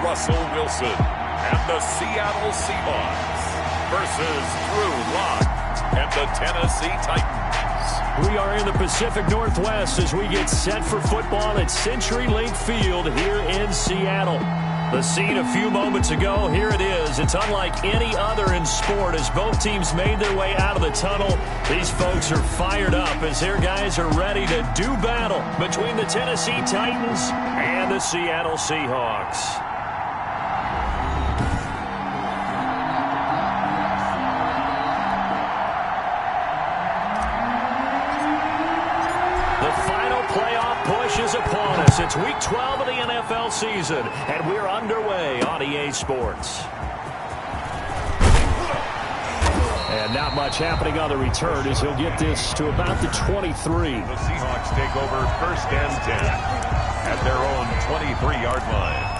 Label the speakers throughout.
Speaker 1: Russell Wilson and the Seattle Seahawks versus Drew Lock and the Tennessee Titans.
Speaker 2: We are in the Pacific Northwest as we get set for football at Century Link Field here in Seattle. The scene a few moments ago, here it is. It's unlike any other in sport as both teams made their way out of the tunnel. These folks are fired up as their guys are ready to do battle between the Tennessee Titans and the Seattle Seahawks. Push is upon us. It's week 12 of the NFL season, and we're underway on EA Sports. And not much happening on the return as he'll get this to about the 23.
Speaker 1: The Seahawks take over 1st and 10 at their own 23-yard line.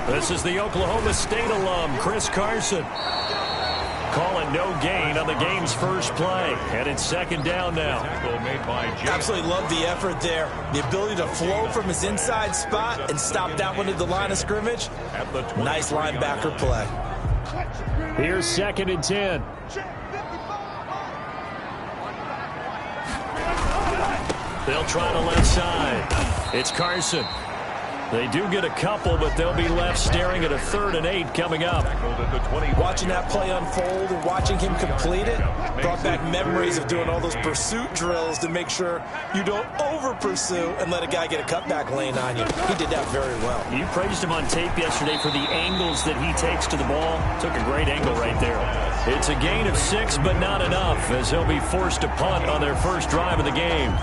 Speaker 2: This is the Oklahoma State alum, Chris Carson. Calling no gain on the game's first play. And it's 2nd down now.
Speaker 3: Absolutely love the effort there. The ability to flow from his inside spot and stop that one at the line of scrimmage. Nice linebacker play.
Speaker 2: Here's 2nd and 10. They'll try the left side. It's Carson. They do get a couple, but they'll be left staring at a 3rd and 8 coming up.
Speaker 3: Watching that play unfold and watching him complete it brought back memories of doing all those pursuit drills to make sure you don't over-pursue and let a guy get a cutback lane on you. He did that very well.
Speaker 2: You praised him on tape yesterday for the angles that he takes to the ball. Took a great angle right there. It's a gain of 6, but not enough, as he'll be forced to punt on their first drive of the game.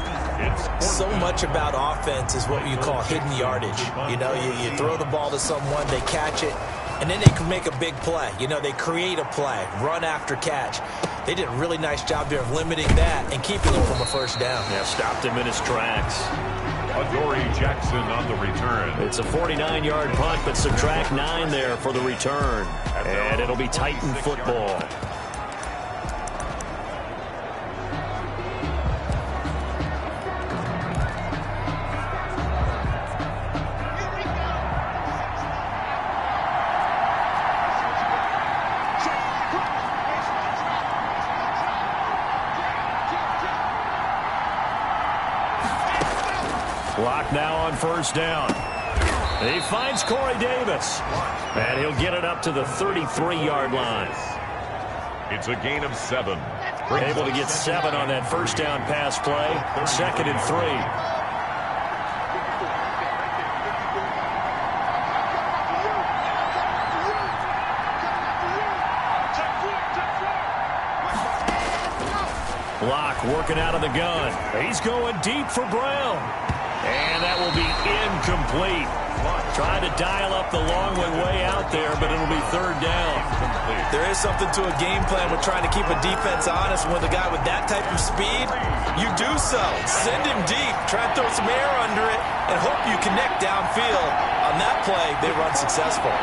Speaker 3: So much about offense is what you call hidden yardage. You know, you throw the ball to someone, they catch it, and then they can make a big play. You know, they create a play, run after catch. They did a really nice job there of limiting that and keeping him from a 1st down.
Speaker 2: Yeah, stopped him in his tracks.
Speaker 1: Adoree Jackson on the return.
Speaker 2: It's a 49-yard punt, but subtract 9 there for the return. And it'll be Titan football. Lock now on 1st down. He finds Corey Davis. And he'll get it up to the 33-yard line.
Speaker 1: It's a gain of 7.
Speaker 2: Able to get 7 on that 1st down pass play. 2nd and 3. Lock working out of the gun. He's going deep for Brown. And that will be incomplete. Trying to dial up the long way out there, but it'll be 3rd down.
Speaker 3: There is something to a game plan with trying to keep a defense honest. With a guy with that type of speed, you do so. Send him deep. Try to throw some air under it and hope you connect downfield. On that play, they run successful.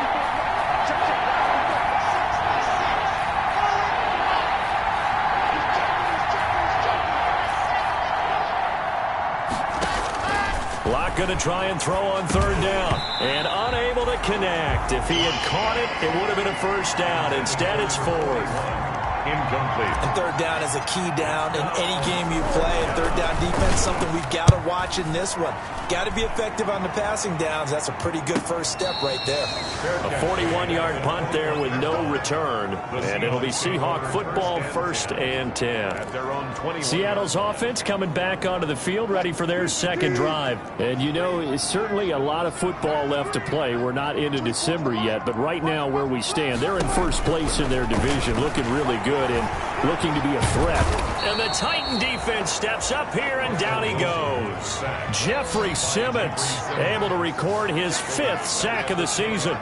Speaker 2: Lock going to try and throw on 3rd down. And unable to connect. If he had caught it, it would have been a 1st down. Instead, it's 4th.
Speaker 1: Incomplete.
Speaker 3: And 3rd down is a key down in any game you play. And 3rd down defense, something we've got to watch in this one. Got to be effective on the passing downs. That's a pretty good first step right there.
Speaker 2: A 41-yard punt there with no return. And it'll be Seahawk football 1st and 10. Seattle's offense coming back onto the field, ready for their 2nd drive. And you know, it's certainly a lot of football left to play. We're not into December yet, but right now where we stand, they're in 1st place in their division, looking really good and looking to be a threat. And the Titan defense steps up here, and down he goes. Jeffrey Simmons able to record his 5th sack of the season.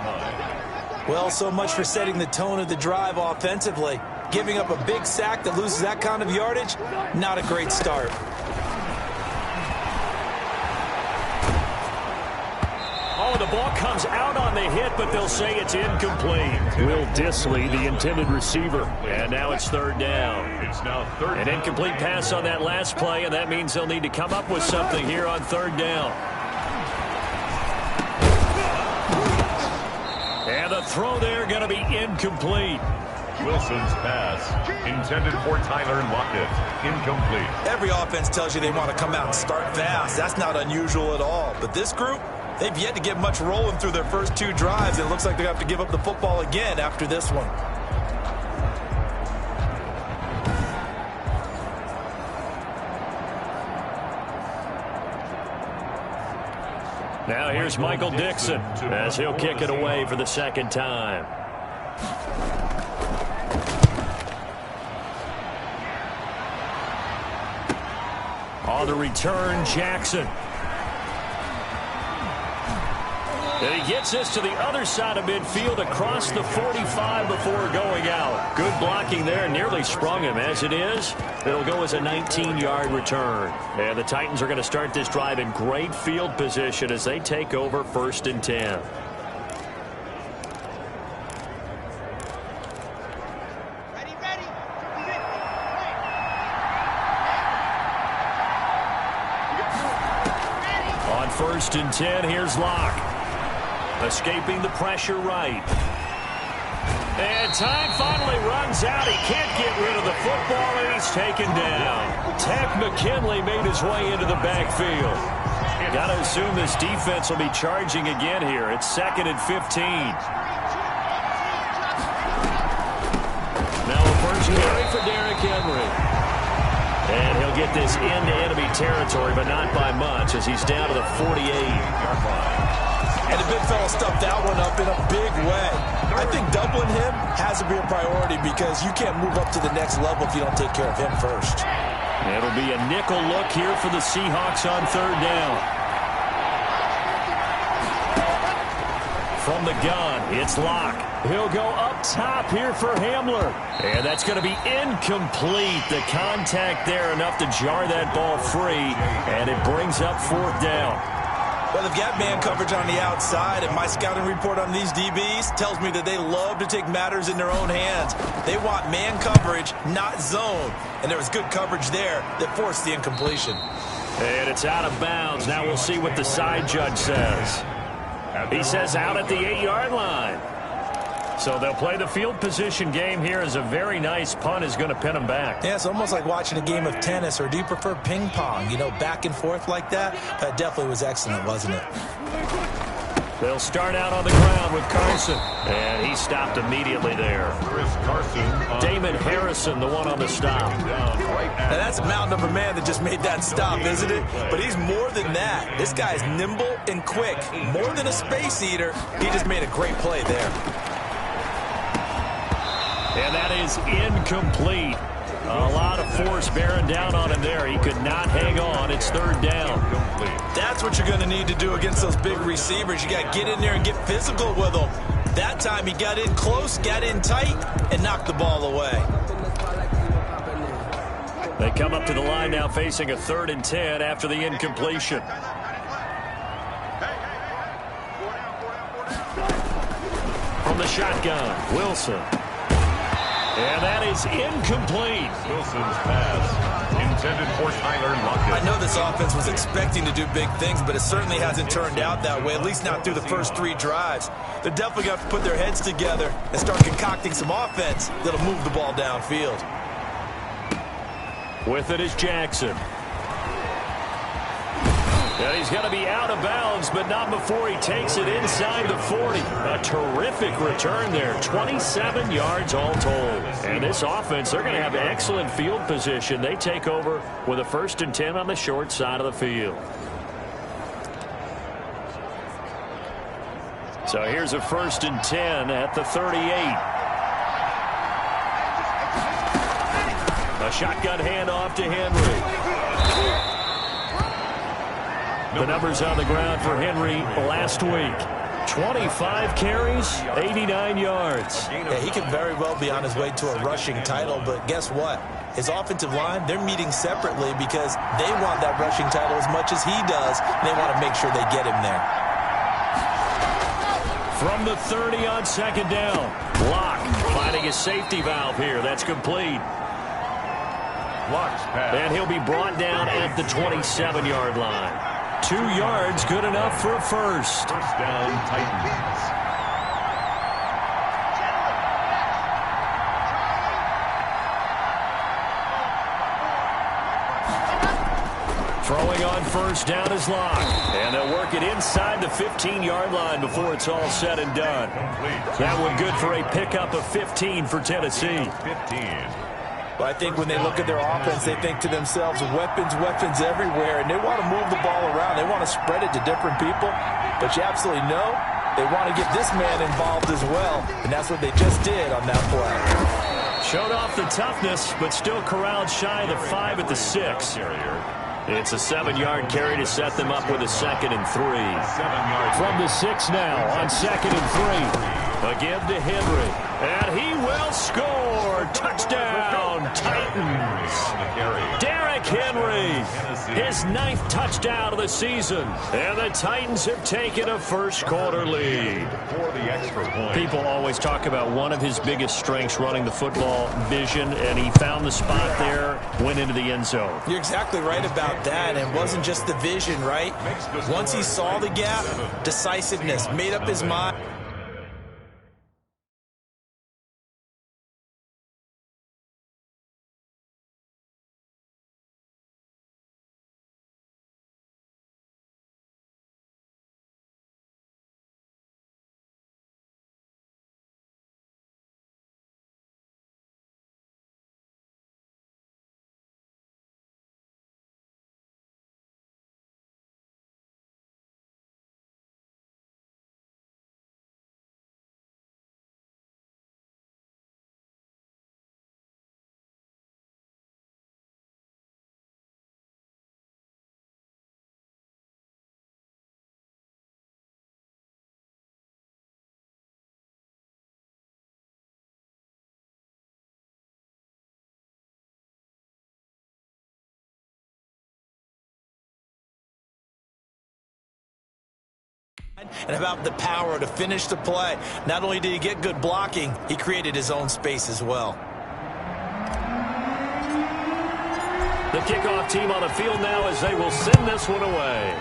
Speaker 3: Well, so much for setting the tone of the drive offensively. Giving up a big sack that loses that kind of yardage, not a great start.
Speaker 2: Oh, the ball comes out on the hit, but they'll say it's incomplete. Will Disley, the intended receiver. And now it's third down.
Speaker 1: It's now third.
Speaker 2: An incomplete pass on that last play, and that means they'll need to come up with something here on third down. And the throw there going to be incomplete.
Speaker 1: Wilson's pass intended for Tyler Lockett. Incomplete.
Speaker 3: Every offense tells you they want to come out and start fast. That's not unusual at all. But this group, they've yet to get much rolling through their first two drives. It looks like they have to give up the football again after this one.
Speaker 2: Now here's Michael Dixon as he'll kick it away for the second time. On the return, Jackson. And he gets this to the other side of midfield across the 45 before going out. Good blocking there, nearly sprung him. As it is, it'll go as a 19-yard return. And the Titans are going to start this drive in great field position as they take over 1st and 10. On 1st and 10, here's Locke. Escaping the pressure right. And time finally runs out. He can't get rid of the football, and he's taken down. Tech McKinley made his way into the backfield. Got to assume this defense will be charging again here. It's 2nd and 15. Now a first carry for Derrick Henry. And he'll get this into enemy territory, but not by much, as he's down to the 48-yard line.
Speaker 3: And the big fella stuffed that one up in a big way. I think doubling him has to be a priority because you can't move up to the next level if you don't take care of him first.
Speaker 2: It'll be a nickel look here for the Seahawks on third down. From the gun, it's Locke. He'll go up top here for Hamler. And that's going to be incomplete. The contact there enough to jar that ball free, and it brings up 4th down.
Speaker 3: Well, they've got man coverage on the outside, and my scouting report on these DBs tells me that they love to take matters in their own hands. They want man coverage, not zone. And there was good coverage there that forced the incompletion.
Speaker 2: And it's out of bounds. Now we'll see what the side judge says. He says out at the 8-yard line. So they'll play the field position game here as a very nice punt is going to pin them back.
Speaker 3: Yeah, it's almost like watching a game of tennis, or do you prefer ping pong? You know, back and forth like that? That definitely was excellent, wasn't it?
Speaker 2: They'll start out on the ground with Carson. And he stopped immediately there. Damon Harrison, the one on the stop.
Speaker 3: Now that's a mountain of a man that just made that stop, isn't it? But he's more than that. This guy's nimble and quick. More than a space eater. He just made a great play there.
Speaker 2: And that is incomplete. A lot of force bearing down on him there. He could not hang on. It's 3rd down.
Speaker 3: That's what you're going to need to do against those big receivers. You got to get in there and get physical with them. That time he got in close, got in tight, and knocked the ball away.
Speaker 2: They come up to the line now facing a 3rd and 10 after the incompletion. From the shotgun, Wilson. And that is incomplete.
Speaker 1: Wilson's pass intended for Tyler Lockett.
Speaker 3: I know this offense was expecting to do big things, but it certainly hasn't turned out that way, at least not through the first 3 drives. They're definitely going to have to put their heads together and start concocting some offense that'll move the ball downfield.
Speaker 2: With it is Jackson. And he's going to be out of bounds, but not before he takes it inside the 40. A terrific return there. 27 yards all told. And this offense, they're going to have excellent field position. They take over with a 1st and 10 on the short side of the field. So here's a 1st and 10 at the 38. A shotgun handoff to Henry. The numbers on the ground for Henry last week. 25 carries, 89 yards.
Speaker 3: Yeah, he could very well be on his way to a rushing title, but guess what? His offensive line, they're meeting separately because they want that rushing title as much as he does, and they want to make sure they get him there.
Speaker 2: From the 30 on second down. Locke finding a safety valve here. That's complete. And he'll be brought down at the 27-yard line. 2 yards, good enough for a first.
Speaker 1: First down, Titans.
Speaker 2: Throwing on first down is Locke. And they'll work it inside the 15-yard line before it's all said and done. That one good for a pickup of 15 for Tennessee.
Speaker 1: 15.
Speaker 3: But I think when they look at their offense, they think to themselves, weapons, weapons everywhere, and they want to move the ball around. They want to spread it to different people. But you absolutely know they want to get this man involved as well, and that's what they just did on that play.
Speaker 2: Showed off the toughness, but still corralled shy of the 5 at the 6. It's a 7-yard carry to set them up with a 2nd and 3. From the 6 now on 2nd and 3. Again to Henry. And he will score. Touchdown, Titans. Derrick Henry, his 9th touchdown of the season. And the Titans have taken a first-quarter lead. People always talk about one of his biggest strengths running the football, vision, and he found the spot there, went into the end zone.
Speaker 3: You're exactly right about that, and it wasn't just the vision, right? Once he saw the gap, decisiveness, made up his mind. And about the power to finish the play. Not only did he get good blocking, he created his own space as well.
Speaker 2: The kickoff team on the field now as they will send this one away.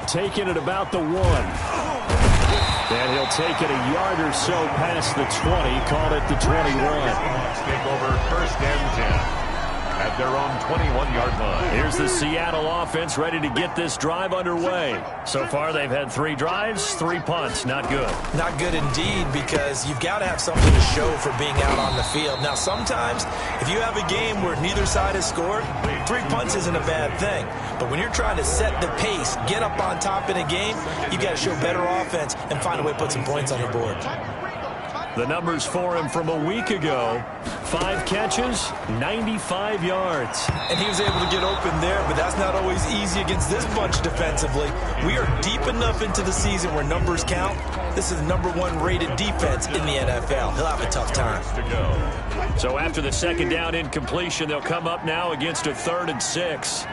Speaker 2: Taking it about the 1. And he'll take it a yard or so past the 20, called it the 21.
Speaker 1: Take over first and 10. At their own 21-yard line.
Speaker 2: Here's the Seattle offense ready to get this drive underway. So far, they've had 3 drives, 3 punts. Not good.
Speaker 3: Not good indeed, because you've got to have something to show for being out on the field. Now, sometimes, if you have a game where neither side has scored, 3 punts isn't a bad thing. But when you're trying to set the pace, get up on top in a game, you've got to show better offense and find a way to put some points on the board.
Speaker 2: The numbers for him from a week ago, 5 catches, 95 yards.
Speaker 3: And he was able to get open there, but that's not always easy against this bunch defensively. We are deep enough into the season where numbers count. This is the #1 rated defense in the NFL. He'll have a tough time.
Speaker 2: So after the 2nd down incompletion, they'll come up now against a 3rd and 6.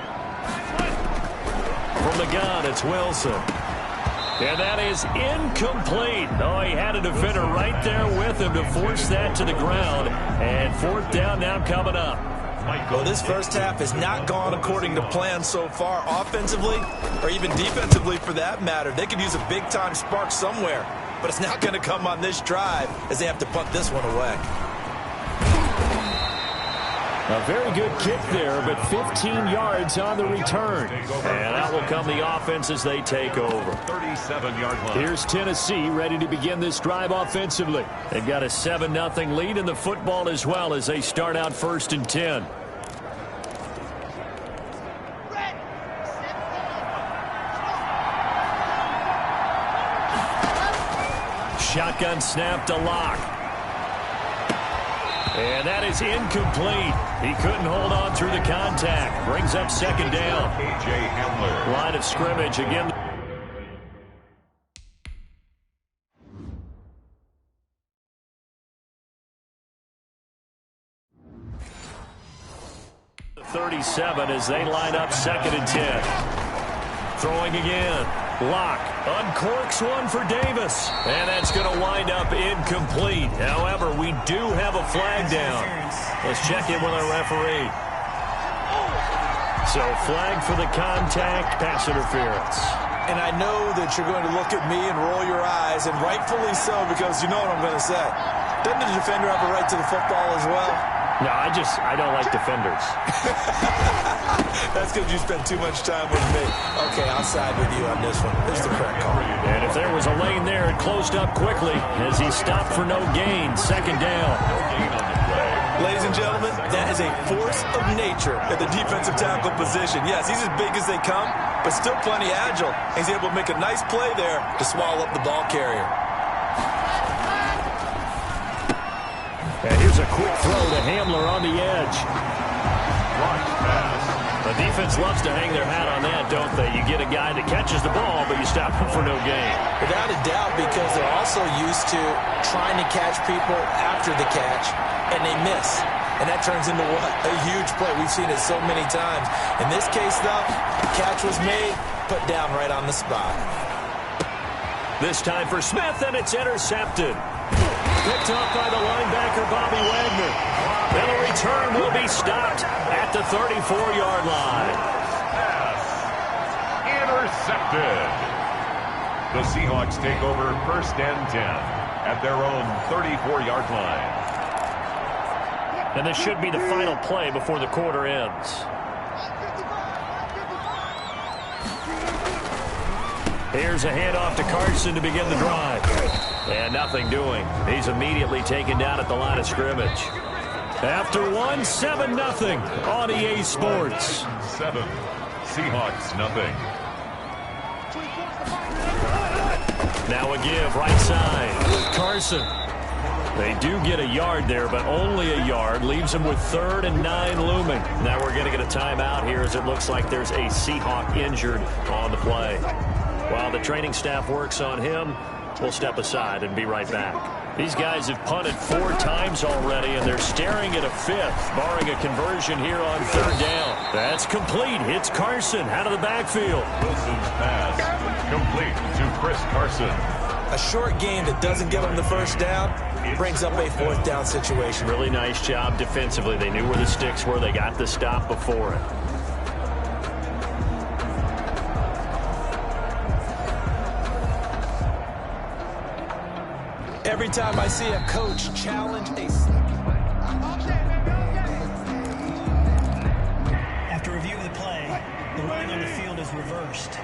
Speaker 2: From the gun, it's Wilson. And that is incomplete. Oh, he had a defender right there with him to force that to the ground. And 4th down now coming up.
Speaker 3: Well, this first half has not gone according to plan so far offensively, or even defensively for that matter. They could use a big-time spark somewhere, but it's not going to come on this drive as they have to punt this one away.
Speaker 2: A very good kick there, but 15 yards on the return. And out will come the offense as they take over.
Speaker 1: 37-yard line.
Speaker 2: Here's Tennessee ready to begin this drive offensively. They've got a 7-0 lead in the football as well as they start out 1st and 10. Shotgun snap to Locke. And that is incomplete. He couldn't hold on through the contact. Brings up 2nd down. Line of scrimmage again. The 37 as they line up 2nd and 10. Throwing again. Locke uncorks one for Davis. And that's going to wind up incomplete. However, we do have a flag down. Let's check in with our referee. So flag for the contact, pass interference.
Speaker 3: And I know that you're going to look at me and roll your eyes, and rightfully so, because you know what I'm going to say. Doesn't the defender have a right to the football as well?
Speaker 2: No, I don't like defenders.
Speaker 3: That's because you spend too much time with me. Okay, I'll side with you on this one. This is the correct call.
Speaker 2: And if there was a lane there, it closed up quickly as he stopped for no gain. Second down.
Speaker 3: Ladies and gentlemen, that is a force of nature at the defensive tackle position. Yes, he's as big as they come, but still plenty agile. He's able to make a nice play there to swallow up the ball carrier.
Speaker 2: And here's a quick throw to Hamler on the edge. The defense loves to hang their hat on that, don't they? You get a guy that catches the ball, but you stop him for no gain.
Speaker 3: Without a doubt, because they're also used to trying to catch people after the catch, and they miss. And that turns into what? A huge play. We've seen it so many times. In this case, though, catch was made, put down right on the spot.
Speaker 2: This time for Smith, and it's intercepted. Picked off by the linebacker, Bobby Wagner. And a return will be stopped at the 34-yard line.
Speaker 1: Intercepted. The Seahawks take over 1st and 10 at their own 34-yard line.
Speaker 2: And this should be the final play before the quarter ends. Here's a handoff to Carson to begin the drive. And nothing doing. He's immediately taken down at the line of scrimmage. After one, 7-0 on EA Sports.
Speaker 1: 7. Seahawks, nothing.
Speaker 2: Now a give, right side. Carson. They do get a yard there, but only a yard. Leaves them with 3rd and 9 looming. Now we're going to get a timeout here as it looks like there's a Seahawk injured on the play. While the training staff works on him, we'll step aside and be right back. These guys have punted 4 times already, and they're staring at a 5th, barring a conversion here on 3rd down. That's complete. It's Carson out of the backfield.
Speaker 1: Wilson's pass complete to Chris Carson.
Speaker 3: A short game that doesn't give them the 1st down brings up a 4th down situation.
Speaker 2: Really nice job defensively. They knew where the sticks were. They got the stop before it.
Speaker 3: Every time I see a coach challenge a...
Speaker 4: After review of the play, the running on the field is reversed.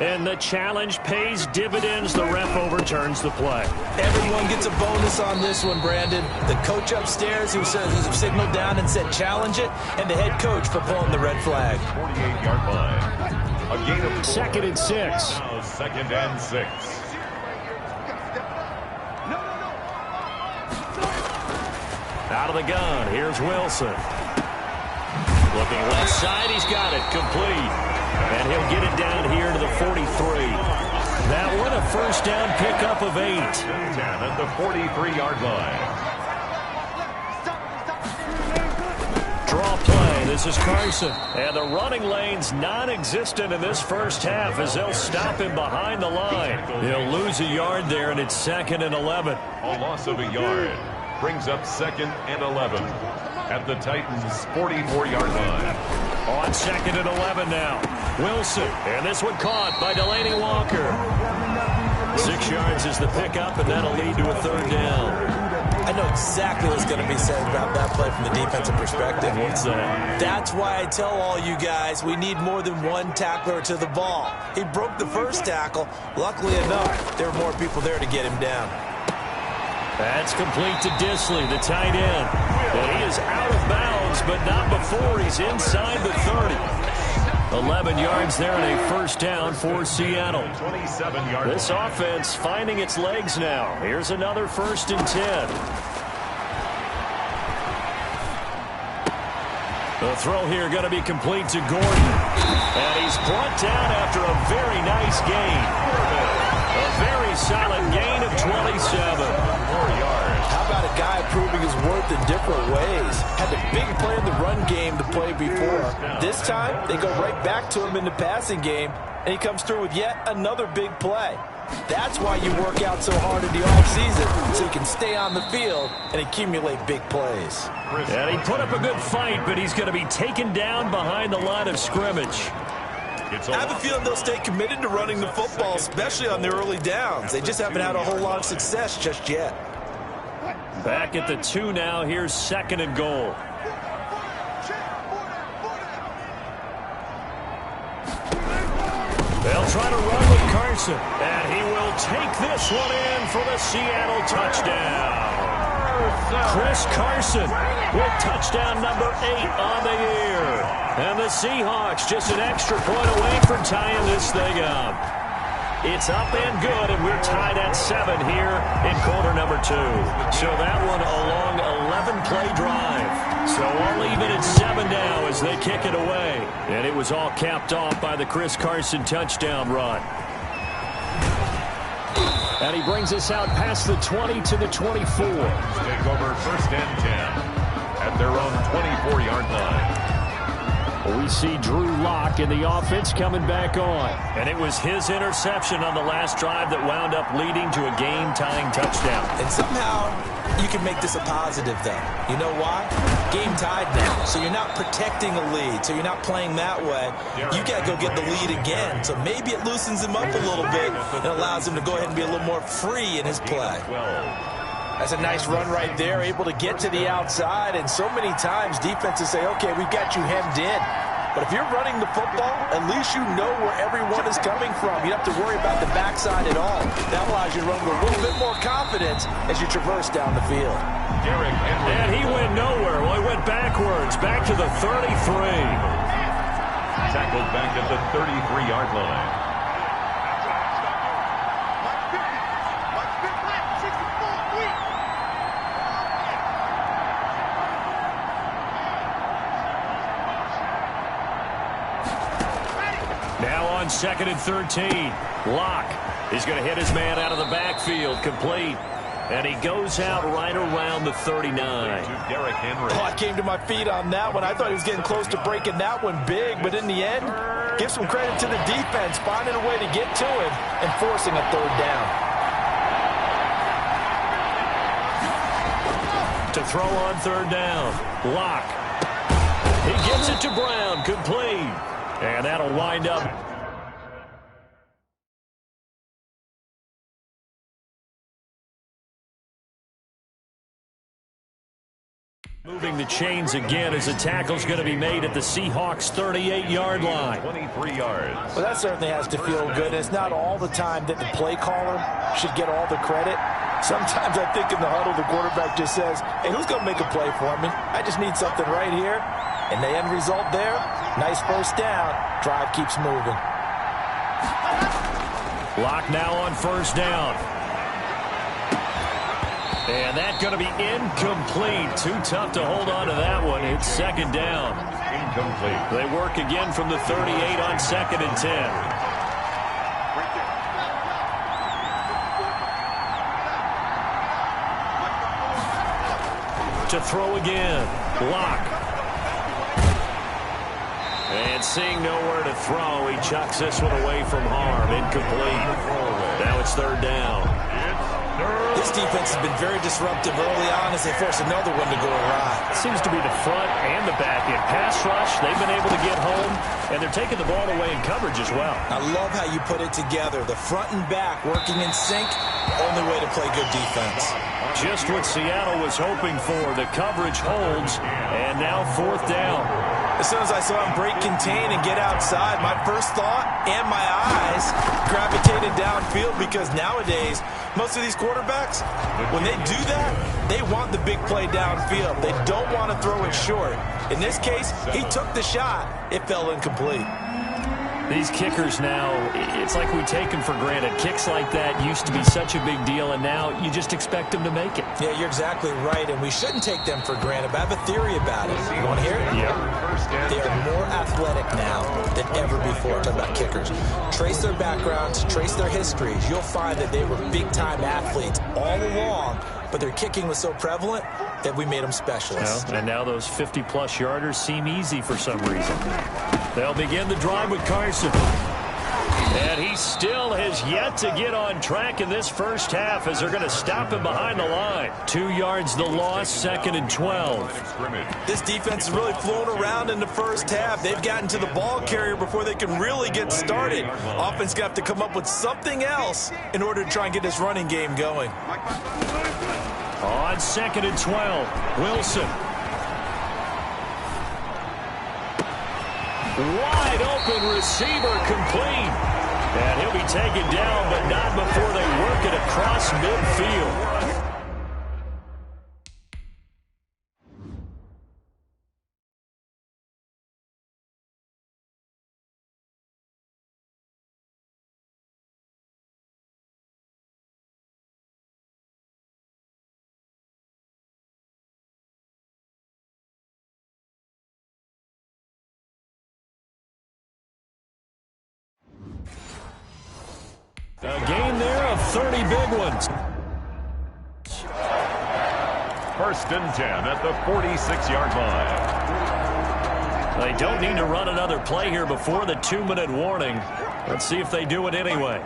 Speaker 2: And the challenge pays dividends. The ref overturns the play.
Speaker 3: Everyone gets a bonus on this one, Brandon. The coach upstairs who signaled down and said challenge it, and the head coach for pulling the red flag.
Speaker 1: 48-yard line. A gain of 4.
Speaker 2: 2nd and 6.
Speaker 1: Now 2nd and 6.
Speaker 2: Out of the gun, here's Wilson. Looking left side, he's got it, complete. And he'll get it down here to the 43. That one, a 1st down pickup of 8.
Speaker 1: 10 at the 43-yard line.
Speaker 2: Draw play, this is Carson. And the running lane's non-existent in this 1st half as they'll stop him behind the line. He'll lose a yard there, and it's 2nd and 11.
Speaker 1: A loss of a yard brings up 2nd and 11 at the Titans' 44-yard line.
Speaker 2: On 2nd and 11 now. Wilson, and this one caught by Delaney Walker. 6 yards is the pickup, and that'll lead to a 3rd down.
Speaker 3: I know exactly what's going to be said about that play from the defensive perspective.
Speaker 2: What's that?
Speaker 3: That's why I tell all you guys we need more than one tackler to the ball. He broke the 1st tackle. Luckily enough, there were more people there to get him down.
Speaker 2: That's complete to Disley, the tight end. And he is out of bounds, but not before he's inside the 30. 11 yards there and a 1st down for Seattle.
Speaker 1: 27-yard.
Speaker 2: This offense finding its legs now. Here's another 1st and 10. The throw here going to be complete to Gordon. And he's brought down after a very nice gain. A very solid gain of 27. 4
Speaker 3: yards. How about a guy proving his worth in different ways? Had a big play in the run game to play before. This time, they go right back to him in the passing game. and he comes through with yet another big play. That's why you work out so hard in the offseason, so you can stay on the field and accumulate big plays.
Speaker 2: And he put up a good fight, but he's going to be taken down behind the line of scrimmage.
Speaker 3: I have a feeling they'll stay committed to running the football, especially on their early downs. They just haven't had a whole lot of success just yet.
Speaker 2: Back at the 2 now. Here's 2nd and goal. They'll try to run with Carson, and he will take this one in for the Seattle touchdown. Chris Carson with touchdown number 8 on the year. And the Seahawks just an extra point away from tying this thing up. It's up and good, and we're tied at 7 here in quarter number 2. So that one a long 11-play drive. So all even at 7 now as they kick it away. And it was all capped off by the Chris Carson touchdown run. And he brings us out past the 20 to the 24.
Speaker 1: Take over 1st and 10 at their own 24-yard line.
Speaker 2: We see Drew Lock in the offense coming back on. And it was his interception on the last drive that wound up leading to a game-tying touchdown.
Speaker 3: And somehow you can make this a positive, though. You know why? Game tied now. So you're not protecting a lead. So you're not playing that way. You got to go get the lead again. So maybe it loosens him up a little bit and allows him to go ahead and be a little more free in his play. That's a nice run right there, able to get to the outside. And so many times defenses say, okay, we've got you hemmed in. But if you're running the football, at least you know where everyone is coming from. You don't have to worry about the backside at all. That allows you to run with a little bit more confidence as you traverse down the field.
Speaker 2: And he went nowhere. Well, he went backwards, back to the 33.
Speaker 1: Tackled back at the 33-yard line.
Speaker 2: Now on 2nd and 13. Lock is going to hit his man out of the backfield, complete. And he goes out right around the 39.
Speaker 3: Oh, I came to my feet on that one. I thought he was getting close to breaking that one big, but in the end, give some credit to the defense, finding a way to get to him and forcing a 3rd down.
Speaker 2: To throw on 3rd down. Lock. He gets it to Brown, complete. And that'll wind up. Moving the chains again as the tackle's going to be made at the Seahawks' 38-yard line.
Speaker 1: 23 yards.
Speaker 3: Well, that certainly has to feel good. It's not all the time that the play caller should get all the credit. Sometimes I think in the huddle, the quarterback just says, hey, who's going to make a play for me? I just need something right here. And the end result there, nice 1st down. Drive keeps moving.
Speaker 2: Lock now on 1st down. And that's going to be incomplete. Too tough to hold on to that one. It's 2nd down.
Speaker 1: Incomplete.
Speaker 2: They work again from the 38 on 2nd and 10. To throw again. Lock. And seeing nowhere to throw, he chucks this one away from harm. Incomplete. Now it's 3rd down.
Speaker 3: This defense has been very disruptive early on as they force another one to go awry.
Speaker 2: Seems to be the front and the back end. Pass rush, they've been able to get home, and they're taking the ball away in coverage as well.
Speaker 3: I love how you put it together. The front and back working in sync, only way to play good defense.
Speaker 2: Just what Seattle was hoping for. The coverage holds, and now 4th down.
Speaker 3: As soon as I saw him break contain and get outside, my first thought and my eyes gravitated downfield because nowadays, most of these quarterbacks, when they do that, they want the big play downfield. They don't want to throw it short. In this case, he took the shot. It fell incomplete.
Speaker 2: These kickers now, it's like we take them for granted. Kicks like that used to be such a big deal, and now you just expect them to make it.
Speaker 3: Yeah, you're exactly right, and we shouldn't take them for granted, but I have a theory about it. You want to hear it?
Speaker 2: Yeah.
Speaker 3: They are more athletic now than ever before. I'm talking about kickers. Trace their backgrounds, trace their histories. You'll find that they were big-time athletes all along, but their kicking was so prevalent that we made them specialists.
Speaker 2: Well, and now those 50-plus yarders seem easy for some reason. They'll begin the drive with Carson. And he still has yet to get on track in this first half as they're going to stop him behind the line. 2 yards the loss, 2nd and 12.
Speaker 3: This defense is really flown around in the first half. They've gotten to the ball carrier before they can really get started. Offense got to come up with something else in order to try and get this running game going.
Speaker 2: On 2nd and 12, Wilson. Wide open receiver complete. And he'll be taken down, but not before they work it across midfield. A gain there of 30 big ones.
Speaker 1: 1st and 10 at the 46-yard line.
Speaker 2: They don't need to run another play here before the 2-minute warning. Let's see if they do it anyway.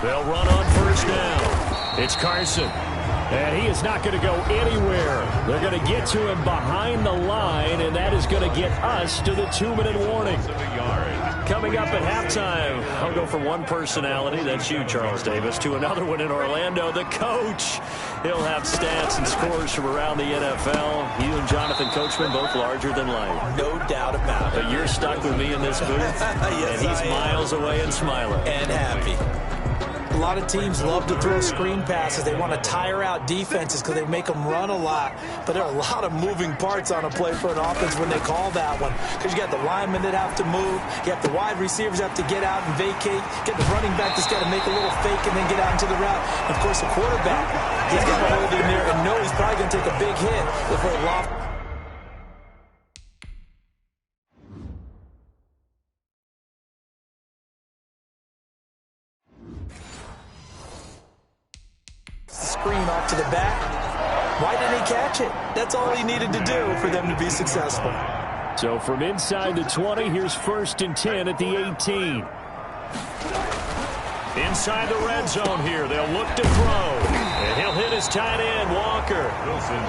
Speaker 2: They'll run on 1st down. It's Carson. And he is not going to go anywhere. They're going to get to him behind the line, and that is going to get us to the 2-minute warning. Coming up at halftime, I'll go from one personality, that's you, Charles Davis, to another one in Orlando, the coach. He'll have stats and scores from around the NFL. You and Jonathan Coachman, both larger than life.
Speaker 3: No doubt about it.
Speaker 2: But you're stuck with me in this booth,
Speaker 3: yes,
Speaker 2: and he's miles away and smiling.
Speaker 3: And happy. A lot of teams love to throw screen passes. They want to tire out defenses because they make them run a lot. But there are a lot of moving parts on a play for an offense when they call that one. Because you got the linemen that have to move. You have the wide receivers have to get out and vacate. Get the running back that's got to make a little fake and then get out into the route. And, of course, the quarterback, he's got to hold in there and know he's probably going to take a big hit before it lofts. Screen off to the back. Why did he catch it? That's all he needed to do for them to be successful.
Speaker 2: So from inside the 20, here's 1st and 10 at the 18. Inside the red zone here, they'll look to throw. And he'll hit his tight end, Walker.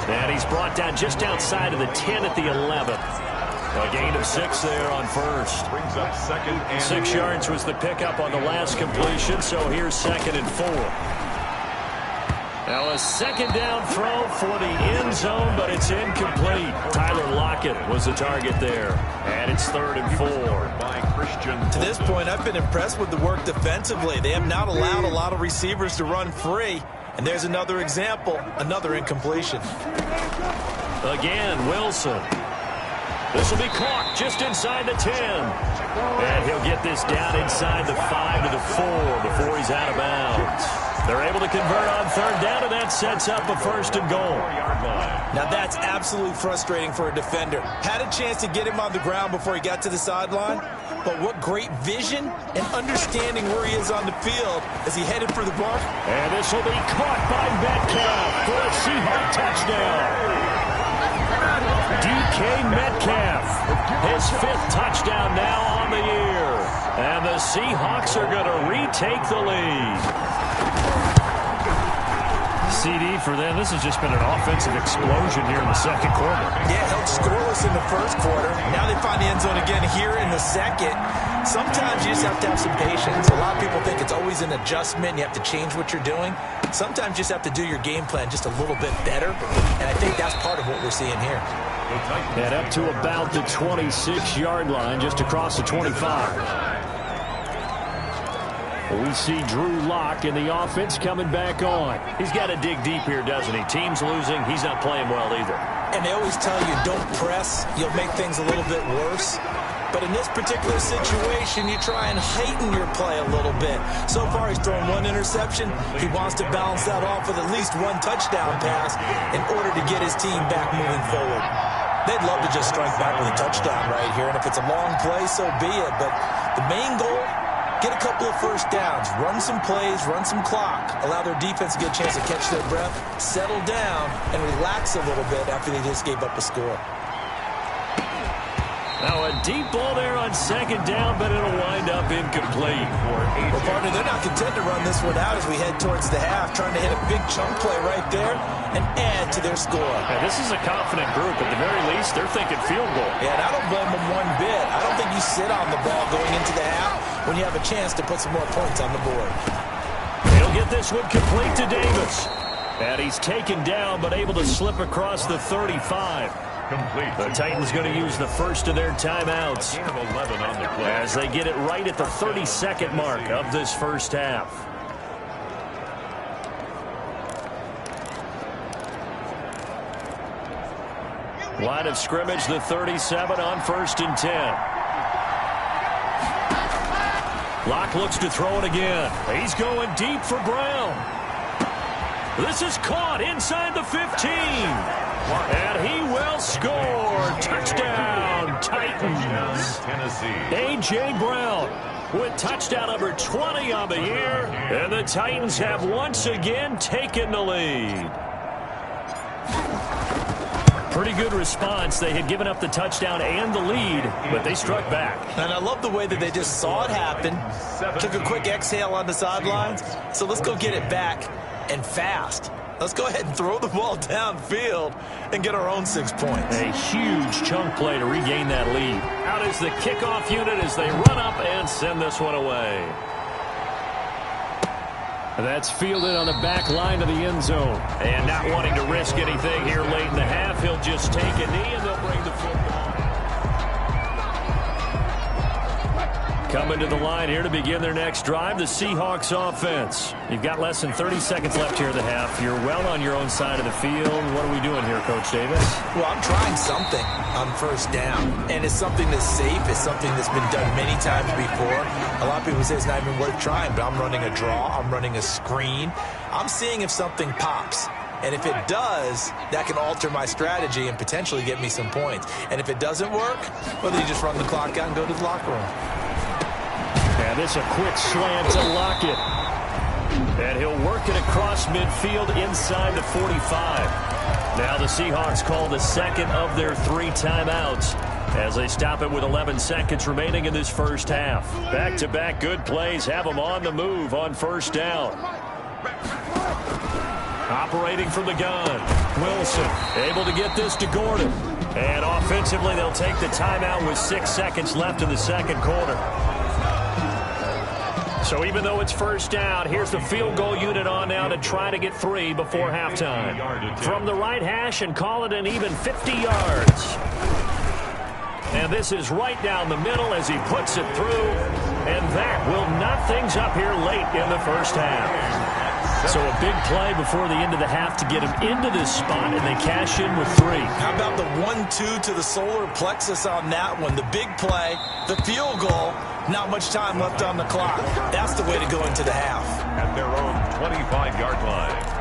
Speaker 2: And he's brought down just outside of the 10 at the 11. A gain of 6 there on 1st.
Speaker 1: Brings up 2nd and
Speaker 2: 6 yards was the pickup on the last completion, so here's 2nd and 4. Now a 2nd down throw for the end zone, but it's incomplete. Tyler Lockett was the target there. And it's 3rd and 4.
Speaker 3: To this point, I've been impressed with the work defensively. They have not allowed a lot of receivers to run free. And there's another example, another incompletion.
Speaker 2: Again, Wilson. This will be caught just inside the 10. And he'll get this down inside the 5 to the 4 before he's out of bounds. They're able to convert on 3rd down, and that sets up a 1st and goal.
Speaker 3: Now that's absolutely frustrating for a defender. Had a chance to get him on the ground before he got to the sideline, but what great vision and understanding where he is on the field as he headed for the bar.
Speaker 2: And this will be caught by Metcalf for a Seahawk touchdown. DK Metcalf, his 5th touchdown now on the year. And the Seahawks are going to retake the lead. CD for them. This has just been an offensive explosion here in the 2nd quarter.
Speaker 3: Yeah, held scoreless in the 1st quarter. Now they find the end zone again here in the 2nd. Sometimes you just have to have some patience. A lot of people think it's always an adjustment. You have to change what you're doing. Sometimes you just have to do your game plan just a little bit better. And I think that's part of what we're seeing here.
Speaker 2: And up to about the 26-yard line, just across the 25. We see Drew Lock in the offense coming back on. He's got to dig deep here, doesn't he? Team's losing. He's not playing well either.
Speaker 3: And they always tell you, don't press. You'll make things a little bit worse. But in this particular situation, you try and heighten your play a little bit. So far, he's thrown 1 interception. He wants to balance that off with at least 1 touchdown pass in order to get his team back moving forward. They'd love to just strike back with a touchdown right here. And if it's a long play, so be it. But the main goal, get a couple of 1st downs, run some plays, run some clock, allow their defense to get a chance to catch their breath, settle down, and relax a little bit after they just gave up a score.
Speaker 2: Now a deep ball there on second down, but it'll wind up incomplete.
Speaker 3: Well, partner, they're not content to run this one out as we head towards the half, trying to hit a big chunk play right there and add to their score.
Speaker 2: Yeah, this is a confident group. At the very least, they're thinking field goal.
Speaker 3: Yeah, and I don't blame them one bit. I don't think you sit on the ball going into the half when you have a chance to put some more points on the board.
Speaker 2: He'll get this one complete to Davis. And he's taken down, but able to slip across the 35. The Titans going to use the first of their timeouts as they get it right at the 32nd mark of this first half. Line of scrimmage, the 37 on 1st and 10. Locke looks to throw it again. He's going deep for Brown. This is caught inside the 15. And he will score. Touchdown, Titans. A.J. Brown with touchdown number 20 on the year. And the Titans have once again taken the lead. Pretty good response. They had given up the touchdown and the lead, but they struck back.
Speaker 3: And I love the way that they just saw it happen. Took a quick exhale on the sidelines. So let's go get it back and fast. Let's go ahead and throw the ball downfield and get our own 6 points.
Speaker 2: A huge chunk play to regain that lead. Out is the kickoff unit as they run up and send this one away. That's fielded on the back line of the end zone. And not wanting to risk anything here late in the half, he'll just take a knee and they'll bring the football. Coming to the line here to begin their next drive, the Seahawks offense. You've got less than 30 seconds left here in the half. You're well on your own side of the field. What are we doing here, Coach Davis?
Speaker 3: Well, I'm trying something on first down. And it's something that's safe. It's something that's been done many times before. A lot of people say it's not even worth trying, but I'm running a draw. I'm running a screen. I'm seeing if something pops. And if it does, that can alter my strategy and potentially get me some points. And if it doesn't work, well, then you just run the clock out and go to the locker room.
Speaker 2: And this a quick slant to Lockett. And he'll work it across midfield inside the 45. Now the Seahawks call the second of their 3 timeouts as they stop it with 11 seconds remaining in this first half. Back-to-back good plays have them on the move on first down. Operating from the gun. Wilson able to get this to Gordon. And offensively, they'll take the timeout with 6 seconds left in the second quarter. So even though it's first down, here's the field goal unit on now to try to get 3 before halftime. From the right hash and call it an even 50 yards. And this is right down the middle as he puts it through. And that will knot things up here late in the first half. So a big play before the end of the half to get him into this spot, and they cash in with 3.
Speaker 3: How about the 1-2 to the solar plexus on that one? The big play, the field goal, not much time left on the clock. That's the way to go into the half.
Speaker 1: At their own 25-yard line.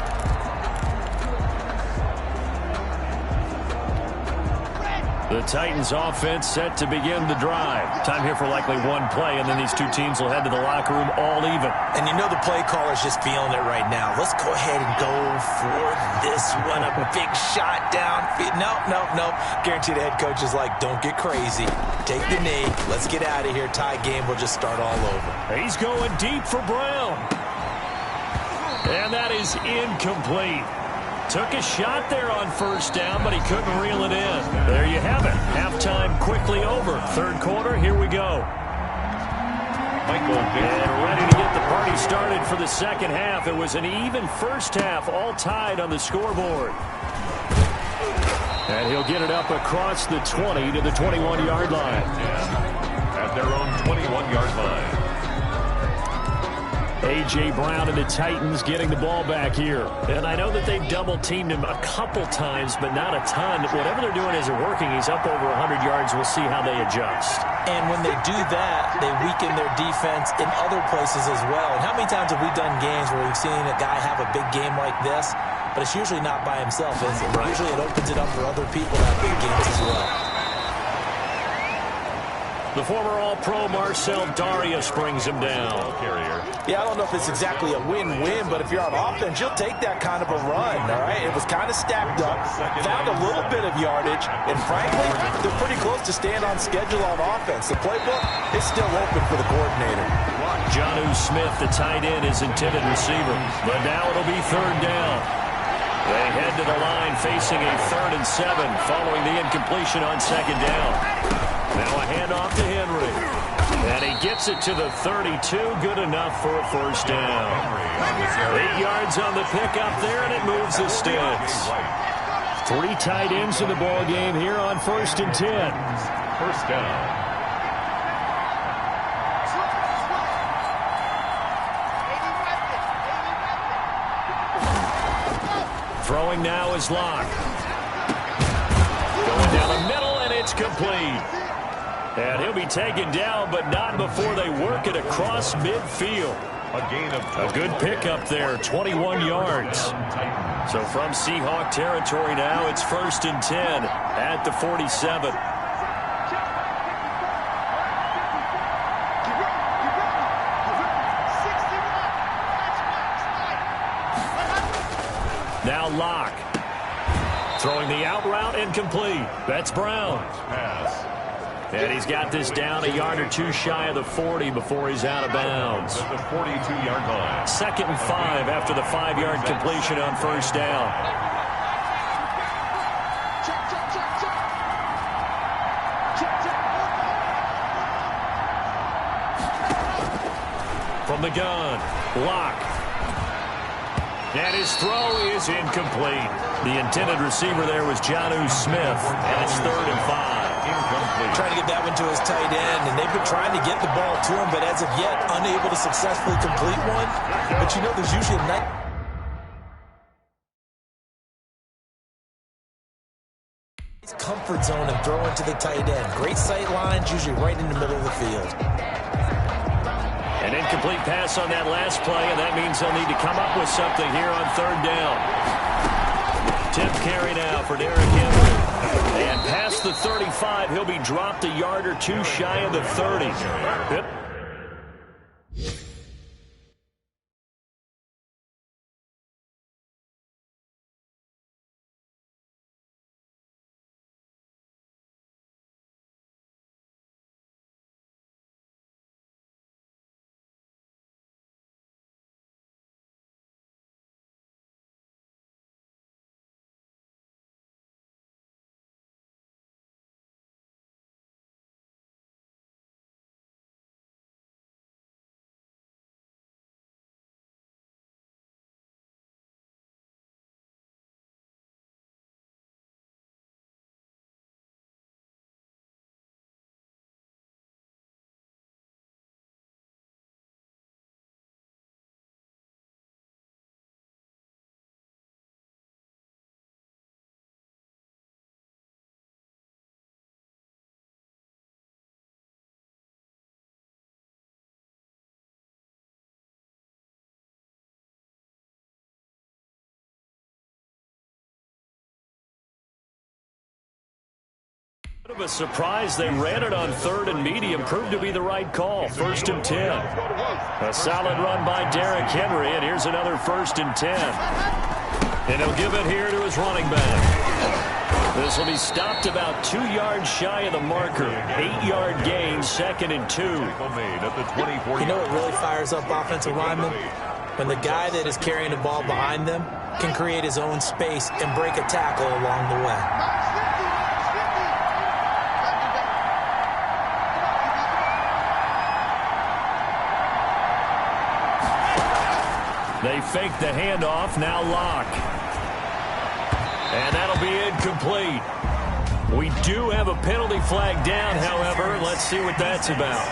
Speaker 2: The Titans offense set to begin the drive. Time here for likely one play, and then these two teams will head to the locker room all even.
Speaker 3: And you know the play caller's just feeling it right now. Let's go ahead and go for this one. A big shot down. No. Guarantee the head coach is like, don't get crazy. Take the knee. Let's get out of here. Tie game. We'll just start all over.
Speaker 2: He's going deep for Brown. And that is incomplete. Took a shot there on first down, but he couldn't reel it in. There you have it. Halftime quickly over. Third quarter, here we go. And ready to get the party started for the second half. It was an even first half, all tied on the scoreboard. And he'll get it up across the 20 to the 21-yard line.
Speaker 1: At their own 21-yard line.
Speaker 2: A.J. Brown and the Titans getting the ball back here. And I know that they've double-teamed him a couple times, but not a ton. Whatever they're doing isn't working. He's up over 100 yards. We'll see how they adjust.
Speaker 3: And when they do that, they weaken their defense in other places as well. And how many times have we done games where we've seen a guy have a big game like this, but it's usually not by himself, is it? Right. Usually it opens it up for other people to have big games as well.
Speaker 2: The former All-Pro Marcel Darius brings him down.
Speaker 3: Yeah, I don't know if it's exactly a win-win, but if you're on offense, you'll take that kind of a run, all right? And It was kind of stacked up, found a little bit of yardage, and frankly, they're pretty close to staying on schedule on offense. The playbook is still open for the coordinator.
Speaker 2: Jonnu Smith, the tight end, is intended receiver. But now it'll be third down. They head to the line facing a 3rd and 7 following the incompletion on second down. Now a handoff to Henry. And he gets it to the 32. Good enough for a first down. 8 yards on the pickup there, and it moves the sticks. 3 tight ends in the ball game here on 1st and 10.
Speaker 1: First down.
Speaker 2: Throwing now is Locke. Going down the middle, and it's complete. And he'll be taken down, but not before they work it across midfield. A good pickup there, 21 yards. So from Seahawk territory now, it's 1st and 10 at the 47. Now Locke. Throwing the out route incomplete. That's Brown. And he's got this down a yard or 2 shy of the 40 before he's out of bounds.
Speaker 1: The 42-yard line.
Speaker 2: 2nd and 5 after the 5-yard completion on first down. From the gun, Locke. And his throw is incomplete. The intended receiver there was Jonnu Smith, and it's 3rd and 5. Incomplete.
Speaker 3: Trying to get that one to his tight end, and they've been trying to get the ball to him, but as of yet, unable to successfully complete one. But you know, there's usually a nice comfort zone and throw into the tight end. Great sight lines, usually right in the middle of the field.
Speaker 2: An incomplete pass on that last play, and that means they'll need to come up with something here on 3rd down. 10th carry now for Derrick Henry. And past the 35, he'll be dropped a yard or 2 shy of the 30. Yep. Bit of a surprise. They ran it on 3rd and medium. Proved to be the right call. 1st and 10. A solid run by Derrick Henry, and here's another 1st and 10. And he'll give it here to his running back. This will be stopped about 2 yards shy of the marker. 8-yard gain, 2nd and 2.
Speaker 3: You know what really fires up offensive linemen? When the guy that is carrying the ball behind them can create his own space and break a tackle along the way.
Speaker 2: They fake the handoff, now Locke. And that'll be incomplete. We do have a penalty flag down, however. Let's see what that's about.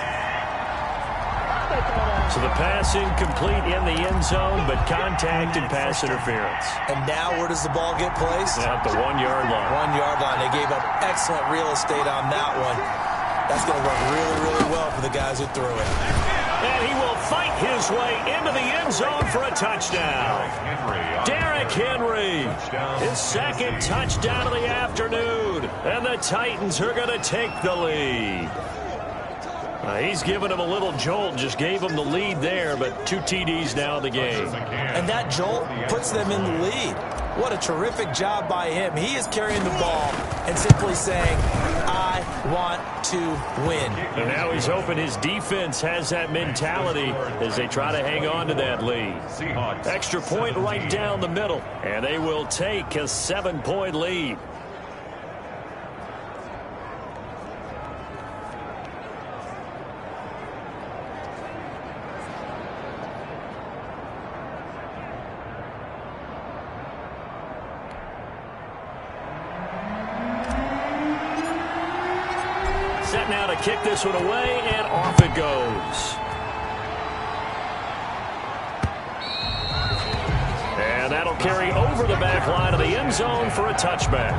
Speaker 2: So the pass incomplete in the end zone, but contact and pass interference.
Speaker 3: And now where does the ball get placed?
Speaker 2: At the 1-yard line.
Speaker 3: 1-yard line. They gave up excellent real estate on that one. That's going to work really, really well for the guys who threw it.
Speaker 2: And he will fight his way into the end zone for a touchdown. Derrick Henry, his 2nd touchdown of the afternoon. And the Titans are going to take the lead. He's given him a little jolt, just gave him the lead there, but 2 TDs now in the game.
Speaker 3: And that jolt puts them in the lead. What a terrific job by him. He is carrying the ball and simply saying, I want to win.
Speaker 2: And now he's hoping his defense has that mentality as they try to hang on to that lead. Extra point right down the middle, and they will take a 7-point lead. Set now to kick this one away, and off it goes. And that'll carry over the back line of the end zone for a touchback.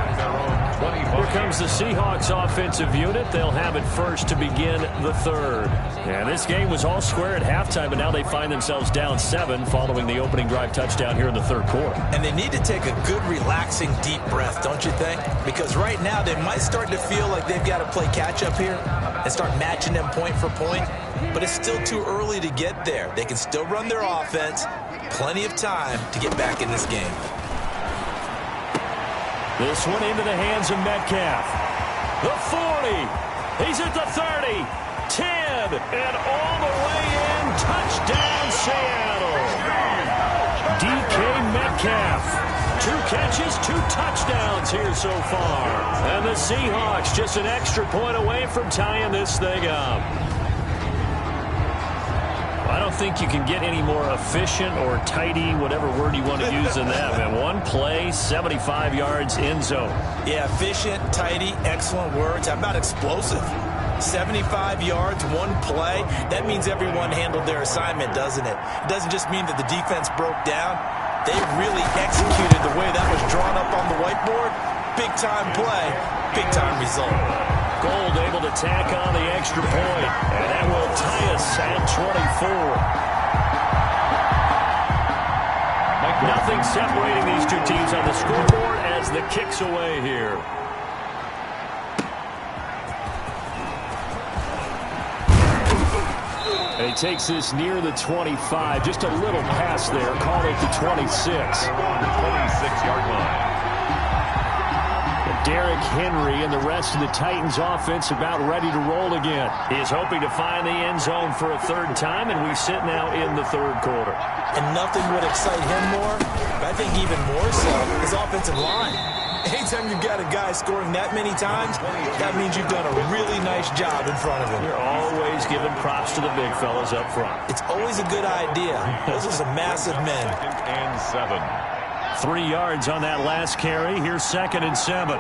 Speaker 2: Here comes the Seahawks offensive unit. They'll have it first to begin the third. And this game was all square at halftime, but now they find themselves down 7 following the opening drive touchdown here in the third quarter.
Speaker 3: And they need to take a good, relaxing, deep breath, don't you think? Because right now they might start to feel like they've got to play catch-up here and start matching them point for point. But it's still too early to get there. They can still run their offense. Plenty of time to get back in this game.
Speaker 2: This one into the hands of Metcalf. The 40. He's at the 30. 10. And all the way in. Touchdown, Seattle. DK Metcalf. 2 catches, 2 touchdowns here so far. And the Seahawks just an extra point away from tying this thing up. I don't think you can get any more efficient or tidy, whatever word you want to use in that. And one play, 75 yards in zone.
Speaker 3: Yeah, efficient, tidy, excellent words. How about explosive? 75 yards, one play. That means everyone handled their assignment, doesn't it? It doesn't just mean that the defense broke down. They really executed the way that was drawn up on the whiteboard. Big-time play, big-time result.
Speaker 2: Gold able to tack on the extra point, and that will tie us at 24. Nothing separating these two teams on the scoreboard as the kick's away here. And he takes this near the 25, just a little pass there, call it the 26.
Speaker 1: 26-yard line.
Speaker 2: Derrick Henry and the rest of the Titans offense about ready to roll again. He is hoping to find the end zone for a third time, and we sit now in the third quarter.
Speaker 3: And nothing would excite him more, but I think even more so, his offensive line. Anytime you've got a guy scoring that many times, that means you've done a really nice job in front of him.
Speaker 2: You're always giving props to the big fellas up front.
Speaker 3: It's always a good idea. Those are some massive men.
Speaker 1: 2nd and 7.
Speaker 2: 3 yards on that last carry. Here's 2nd and 7.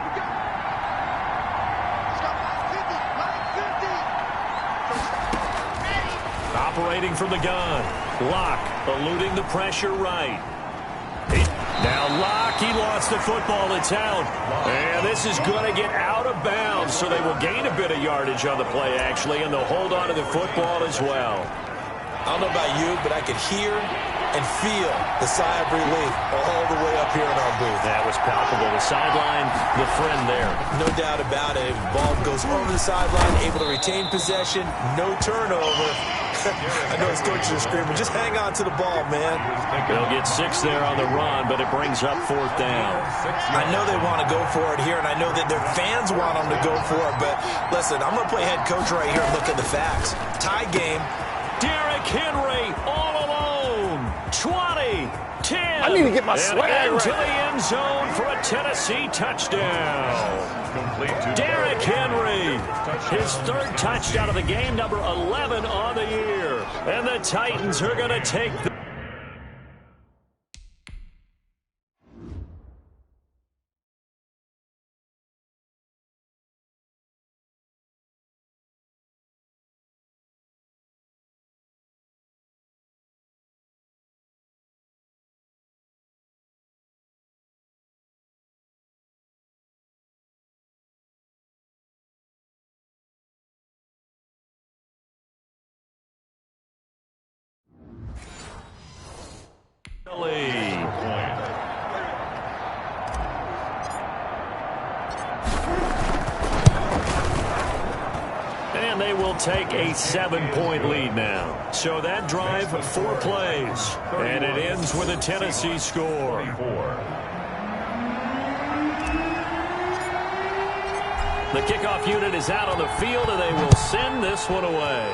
Speaker 2: Operating from the gun. Locke eluding the pressure right. Now Locke, he lost the football. It's out. And this is going to get out of bounds, so they will gain a bit of yardage on the play, actually, and they'll hold on to the football as well.
Speaker 3: I don't know about you, but I could hear and feel the sigh of relief all the way up here in our booth.
Speaker 2: That was palpable. The sideline, the friend there.
Speaker 3: No doubt about it. The ball goes over the sideline, able to retain possession, no turnover. I know his coaches are screaming, just hang on to the ball, man.
Speaker 2: They'll get 6 there on the run, but it brings up 4th down.
Speaker 3: I know they want to go for it here, and I know that their fans want them to go for it, but listen, I'm going to play head coach right here and look at the facts. Tie game.
Speaker 2: Derrick Henry all alone. 20, 10.
Speaker 5: I need to get my swag
Speaker 2: into
Speaker 5: right.
Speaker 2: the end zone for a Tennessee touchdown. Derrick Henry, his 3rd touchdown of the game, number 11 on the year. And the Titans are going to take the lead. And they will take a 7-point lead now. So that drive, 4 plays. And it ends with a Tennessee score. The kickoff unit is out on the field, and they will send this one away.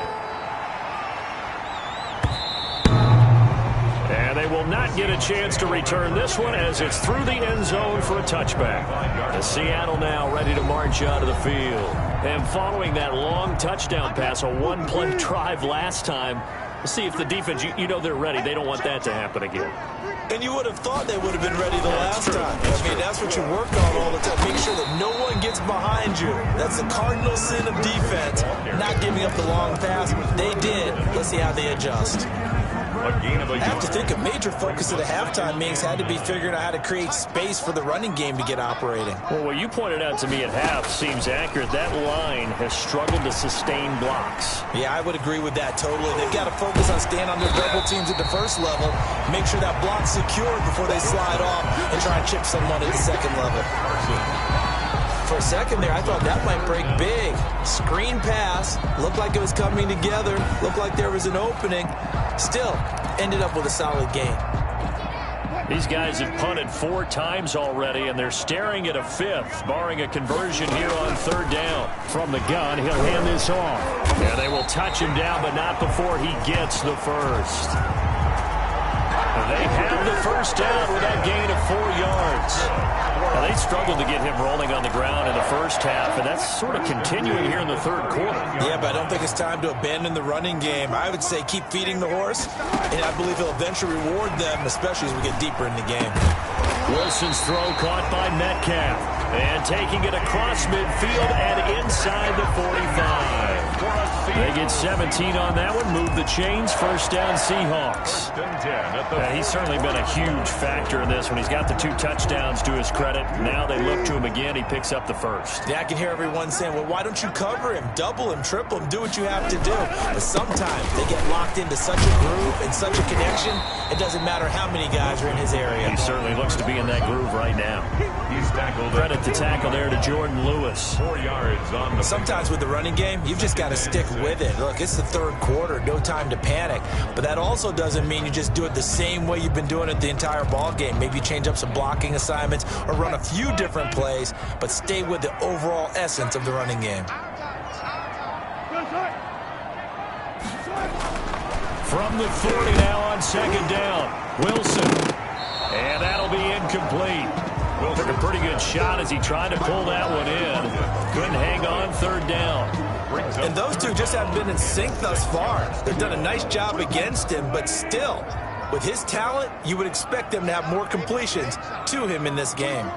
Speaker 2: And they will not get a chance to return this one as it's through the end zone for a touchback. The Seattle now ready to march out of the field. And following that long touchdown pass, a one-play drive last time, let's see if the defense, you know they're ready. They don't want that to happen again.
Speaker 3: And you would have thought they would have been ready the last time. I mean, that's what you work on all the time. Make sure that no one gets behind you. That's the cardinal sin of defense, not giving up the long pass. They did. Let's see how they adjust. I have to think a major focus of the halftime meetings had to be figuring out how to create space for the running game to get operating.
Speaker 2: Well, what you pointed out to me at half seems accurate. That line has struggled to sustain blocks.
Speaker 3: Yeah, I would agree with that totally. They've got to focus on staying on their double teams at the first level, make sure that block's secured before they slide off and try and chip someone at the second level. For a second there, I thought that might break big. Screen pass, looked like it was coming together, looked like there was an opening. Still, ended up with a solid game.
Speaker 2: These guys have punted 4 times already, and they're staring at a 5th, barring a conversion here on 3rd down. From the gun, he'll hand this off. And they will touch him down, but not before he gets the first. They have the first down with that gain of 4 yards. Now, they struggled to get him rolling on the ground in the first half, and that's sort of continuing here in the 3rd quarter.
Speaker 3: Yeah, but I don't think it's time to abandon the running game. I would say keep feeding the horse, and I believe he'll eventually reward them, especially as we get deeper in the game.
Speaker 2: Wilson's throw caught by Metcalf, and taking it across midfield and inside the 45. They get 17 on that one, move the chains, first down Seahawks. He's certainly been a huge factor in this when he's got the 2 touchdowns to his credit. Now they look to him again. He picks up the first.
Speaker 3: Yeah, I can hear everyone saying, well, why don't you cover him, double him, triple him, do what you have to do. But sometimes they get locked into such a groove and such a connection, it doesn't matter how many guys are in his area.
Speaker 2: He certainly looks to be in that groove right now.
Speaker 1: He's tackled.
Speaker 2: Credit to tackle there to Jordan Lewis.
Speaker 1: 4 yards on the...
Speaker 3: Sometimes with the running game, you've just got to stick with it. Look, it's the 3rd quarter, no time to panic. But that also doesn't mean you just do it the same way you've been doing it the entire ball game. Maybe change up some blocking assignments or run a few different plays, but stay with the overall essence of the running game.
Speaker 2: From the 40 now on 2nd down, Wilson. And that'll be incomplete. Took a pretty good shot as he tried to pull that one in. Couldn't hang on 3rd down.
Speaker 3: And those two just haven't been in sync thus far. They've done a nice job against him, but still, with his talent, you would expect them to have more completions to him in this game.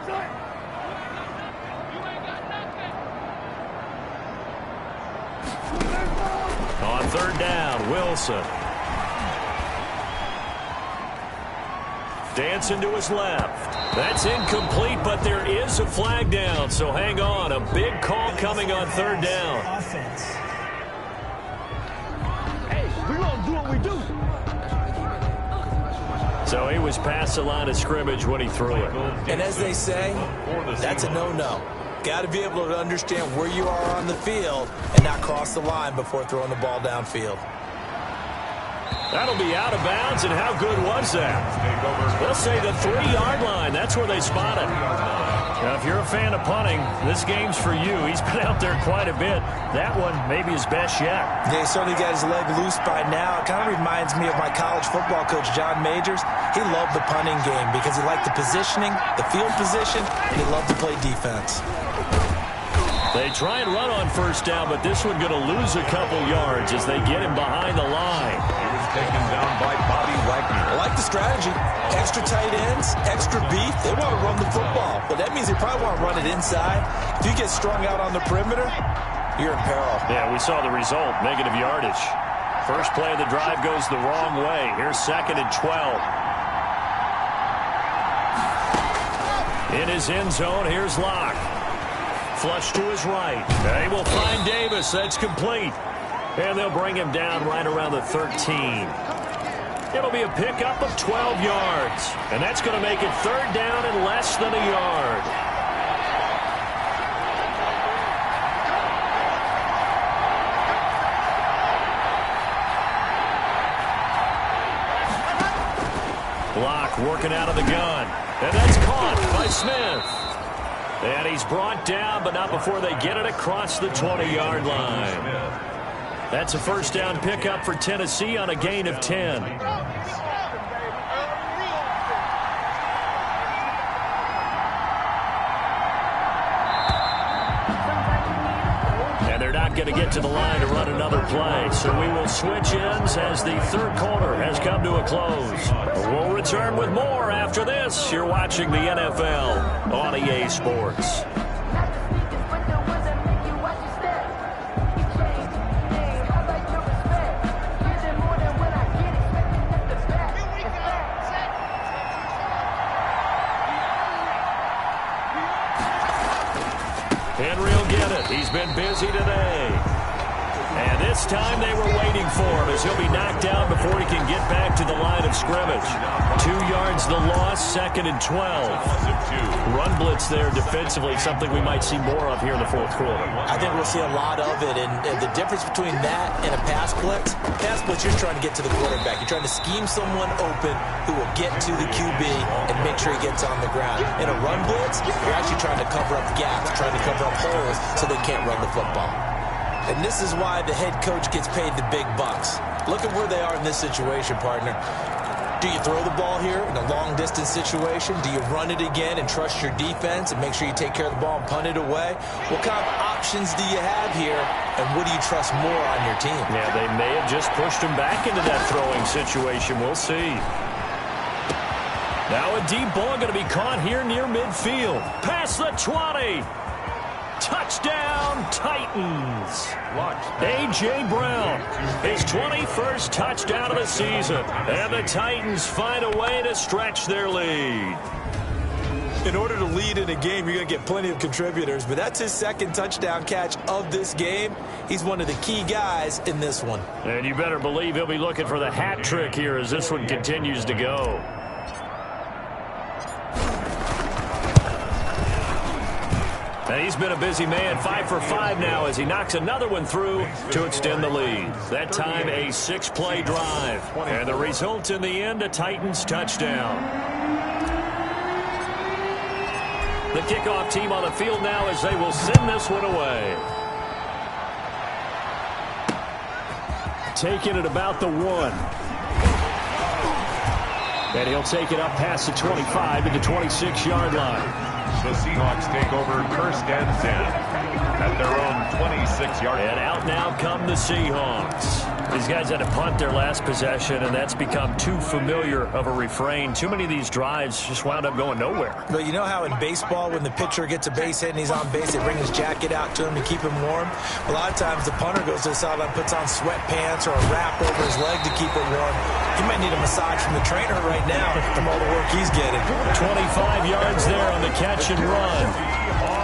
Speaker 2: On 3rd down, Wilson. Dancing to his left. That's incomplete, but there is a flag down, so hang on. A big call coming on 3rd down.
Speaker 4: Offense.
Speaker 5: Hey, we're going to do what we do.
Speaker 2: So he was past the line of scrimmage when he threw it.
Speaker 3: And as they say, that's a no-no. Got to be able to understand where you are on the field and not cross the line before throwing the ball downfield.
Speaker 2: That'll be out of bounds, and how good was that? They'll say the 3-yard line. That's where they spot it. Now, if you're a fan of punting, this game's for you. He's been out there quite a bit. That one may be his best yet.
Speaker 3: Yeah, he certainly got his leg loose by now. It kind of reminds me of my college football coach, John Majors. He loved the punting game because he liked the positioning, the field position, and he loved to play defense.
Speaker 2: They try and run on 1st down, but this one going to lose a couple yards as they get him behind the line.
Speaker 1: He was taken down by Bobby Wagner.
Speaker 3: I like the strategy. Extra tight ends, extra beef. They want to run the football, but that means they probably want to run it inside. If you get strung out on the perimeter, you're in peril. Yeah,
Speaker 2: we saw the result, negative yardage. First play of the drive goes the wrong way. Here's 2nd and 12. In his end zone, here's Locke. Flush to his right. They will find Davis. That's complete. And they'll bring him down right around the 13. It'll be a pickup of 12 yards. And that's going to make it 3rd down and less than a yard. Block working out of the gun. And that's caught by Smith. And he's brought down, but not before they get it across the 20-yard line. That's a first down pickup for Tennessee on a gain of 10. And they're not going to get to the line to run another play. So we will switch ends as the third quarter has come to a close. We'll return with more after this. You're watching the NFL on EA Sports. Henry will get it. He's been busy today. And this time they were waiting for him as he'll be knocked down before he can get back to the line of scrimmage. 2 yards the loss, 2nd and 12. Run blitz there defensively, something we might see more of here in the fourth quarter.
Speaker 3: I think we'll see a lot of it, and the difference between that and a pass blitz, you're trying to get to the quarterback. You're trying to scheme someone open who will get to the QB and make sure he gets on the ground. In a run blitz, you're actually trying to cover up gaps, trying to cover up holes so they can't run the football. And this is why the head coach gets paid the big bucks. Look at where they are in this situation, partner. Do you throw the ball here in a long-distance situation? Do you run it again and trust your defense and make sure you take care of the ball and punt it away? What kind of options do you have here, and what do you trust more on your team?
Speaker 2: Yeah, they may have just pushed him back into that throwing situation. We'll see. Now a deep ball going to be caught here near midfield. Past the 20. Touchdown, Titans. A.J. Brown, his 21st touchdown of the season. And the Titans find a way to stretch their lead.
Speaker 3: In order to lead in a game, you're going to get plenty of contributors, but that's his 2nd touchdown catch of this game. He's one of the key guys in this one.
Speaker 2: And you better believe he'll be looking for the hat trick here as this one continues to go. And he's been a busy man, 5 for 5 now as he knocks another one through to extend the lead. That time a 6-play drive. And the result in the end, a Titans touchdown. The kickoff team on the field now as they will send this one away. Taking it about the 1. And he'll take it up past the 25 to the 26-yard line.
Speaker 1: The Seahawks take over 1st and 10 at their own 26-yard line.
Speaker 2: And out now come the Seahawks. These guys had to punt their last possession, and that's become too familiar of a refrain. Too many of these drives just wound up going nowhere.
Speaker 3: But you know how in baseball, when the pitcher gets a base hit and he's on base, they bring his jacket out to him to keep him warm? A lot of times the punter goes to the sideline, puts on sweatpants or a wrap over his leg to keep it warm. He might need a massage from the trainer right now from all the work he's getting.
Speaker 2: 25 yards there on the catch and run.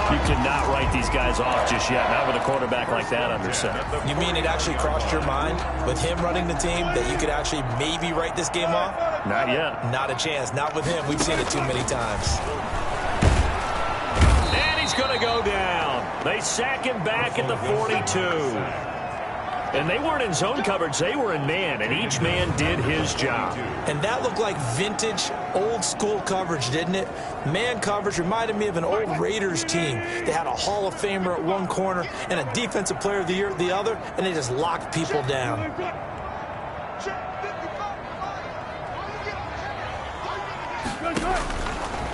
Speaker 2: You cannot write these guys off just yet, not with a quarterback like that under center.
Speaker 3: You mean it actually crossed your mind with him running the team that you could actually maybe write this game off?
Speaker 2: Not yet.
Speaker 3: Not a chance. Not with him. We've seen it too many times.
Speaker 2: And he's going to go down. They sack him back at the 42. And they weren't in zone coverage. They were in man, and each man did his job.
Speaker 3: And that looked like vintage, old-school coverage, didn't it? Man coverage reminded me of an old Raiders team. They had a Hall of Famer at one corner and a Defensive Player of the Year at the other, and they just locked people down.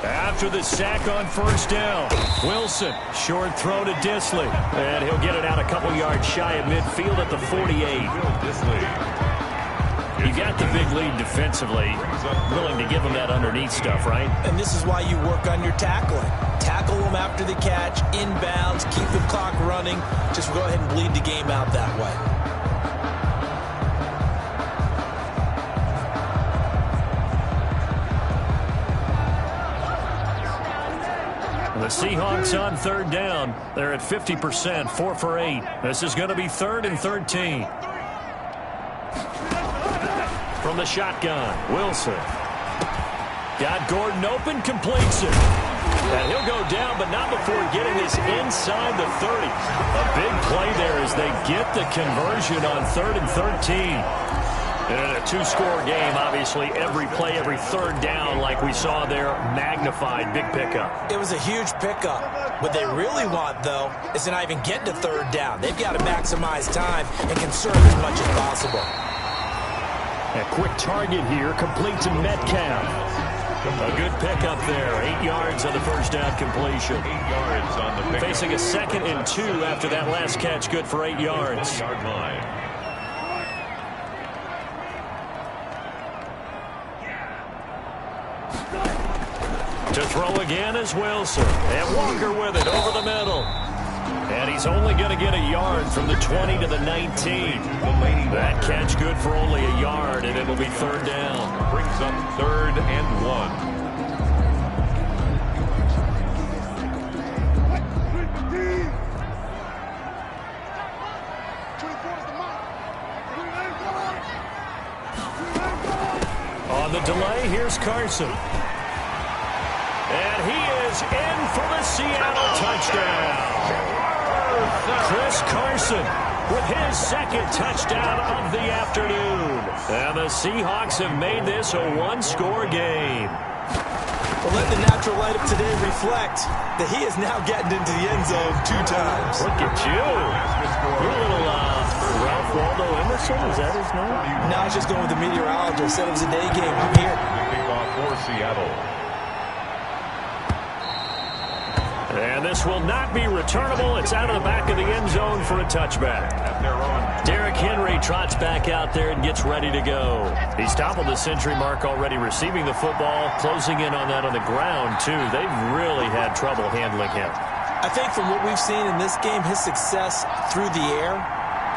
Speaker 2: After the sack on 1st down, Wilson, short throw to Disley. And he'll get it out a couple yards shy of midfield at the 48. You got the big lead defensively. Willing to give him that underneath stuff, right?
Speaker 3: And this is why you work on your tackling. Tackle them after the catch, inbounds, keep the clock running. Just go ahead and bleed the game out that way.
Speaker 2: The Seahawks on 3rd down. They're at 50%, 4 for 8. This is going to be 3rd and 13. From the shotgun, Wilson. Got Gordon open, completes it. And he'll go down, but not before getting this inside the 30. A big play there as they get the conversion on 3rd and 13. And in a two-score game, obviously, every play, every third down, like we saw there, magnified. Big pickup.
Speaker 3: It was a huge pickup. What they really want, though, is to not even get to third down. They've got to maximize time and conserve as much as possible.
Speaker 2: A quick target here, complete to Metcalf. A good pickup there. 8 yards on the first down completion.
Speaker 1: 8 yards on the pickup.
Speaker 2: Facing a 2nd and 2 after that last catch, good for 8 yards. To throw again is Wilson. And Walker with it over the middle. And he's only going to get a yard from the 20 to the 19. That catch good for only a yard, and it'll be third down.
Speaker 1: Brings up 3rd and 1.
Speaker 2: On the delay, here's Carson. And he is in for the Seattle touchdown. Chris Carson with his 2nd touchdown of the afternoon. And the Seahawks have made this a one-score game.
Speaker 3: Well, let the natural light of today reflect that he is now getting into the end zone 2 times.
Speaker 2: Look at you. You're a little Ralph Waldo Emerson, is that his name?
Speaker 3: No, I was just going with the meteorologist. Said it was a day game. I'm here.
Speaker 1: Kickoff for Seattle.
Speaker 2: And this will not be returnable. It's out of the back of the end zone for a touchback. Derrick Henry trots back out there and gets ready to go. He's toppled the century mark already receiving the football, closing in on that on the ground, too. They've really had trouble handling him.
Speaker 3: I think from what we've seen in this game, his success through the air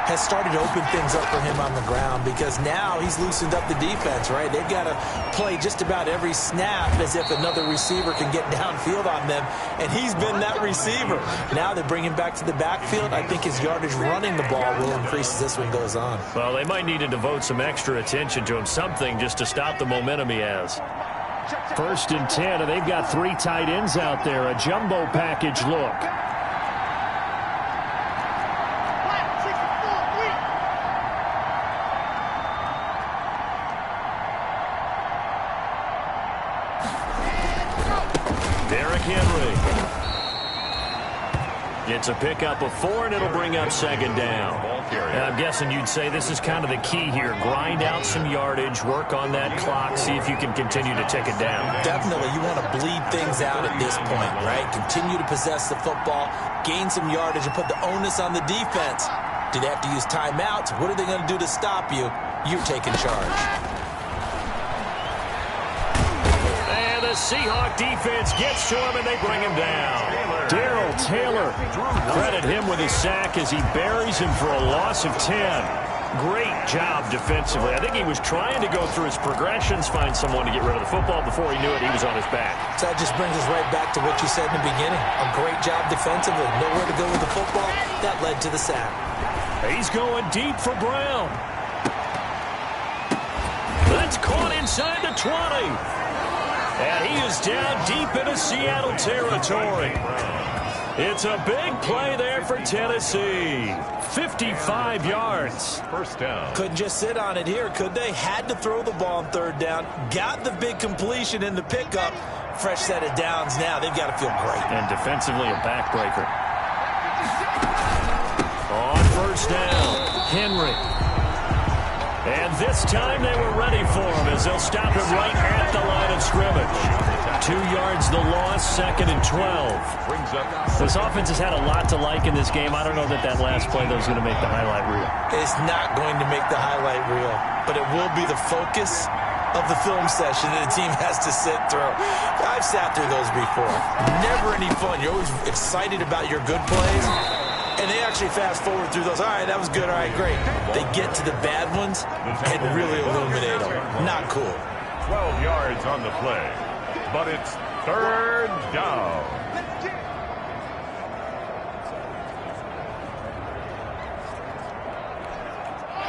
Speaker 3: has started to open things up for him on the ground because now he's loosened up the defense, right? They've got to play just about every snap as if another receiver can get downfield on them, and he's been that receiver. Now they bring him back to the backfield. I think his yardage running the ball will increase as this one goes on.
Speaker 2: Well, they might need to devote some extra attention to him, something just to stop the momentum he has. 1st and 10, and they've got 3 tight ends out there. A jumbo package look. Derrick Henry. It's a pickup of 4, and it'll bring up 2nd down. And I'm guessing you'd say this is kind of the key here. Grind out some yardage, work on that clock, see if you can continue to tick it down.
Speaker 3: Definitely. You want to bleed things out at this point, right? Continue to possess the football, gain some yardage, and put the onus on the defense. Do they have to use timeouts? What are they going to do to stop you? You're taking charge.
Speaker 2: And the Seahawk defense gets to him, and they bring him down. Darrell Taylor, credit him with his sack as he buries him for a loss of 10. Great job defensively. I think he was trying to go through his progressions, find someone to get rid of the football. Before he knew it, he was on his back.
Speaker 3: So that just brings us right back to what you said in the beginning. A great job defensively. Nowhere to go with the football. That led to the sack.
Speaker 2: He's going deep for Brown. That's caught inside the 20. And he is down deep into Seattle territory. It's a big play there for Tennessee. 55 yards.
Speaker 1: First down.
Speaker 3: Couldn't just sit on it here, could they? Had to throw the ball on 3rd down. Got the big completion in the pickup. Fresh set of downs now. They've got to feel great.
Speaker 2: And defensively, a backbreaker. On 1st down, Henry. And this time they were ready for him as they'll stop him right at the line of scrimmage. 2 yards the loss, 2nd and 12. This offense has had a lot to like in this game. I don't know that last play, though, is going to make the highlight reel.
Speaker 3: It's not going to make the highlight reel, but it will be the focus of the film session that the team has to sit through. I've sat through those before. Never any fun. You're always excited about your good plays. And they actually fast forward through those. All right, that was good. All right, great. They get to the bad ones and really illuminate them. Not cool.
Speaker 1: 12 yards on the play, but it's 3rd down.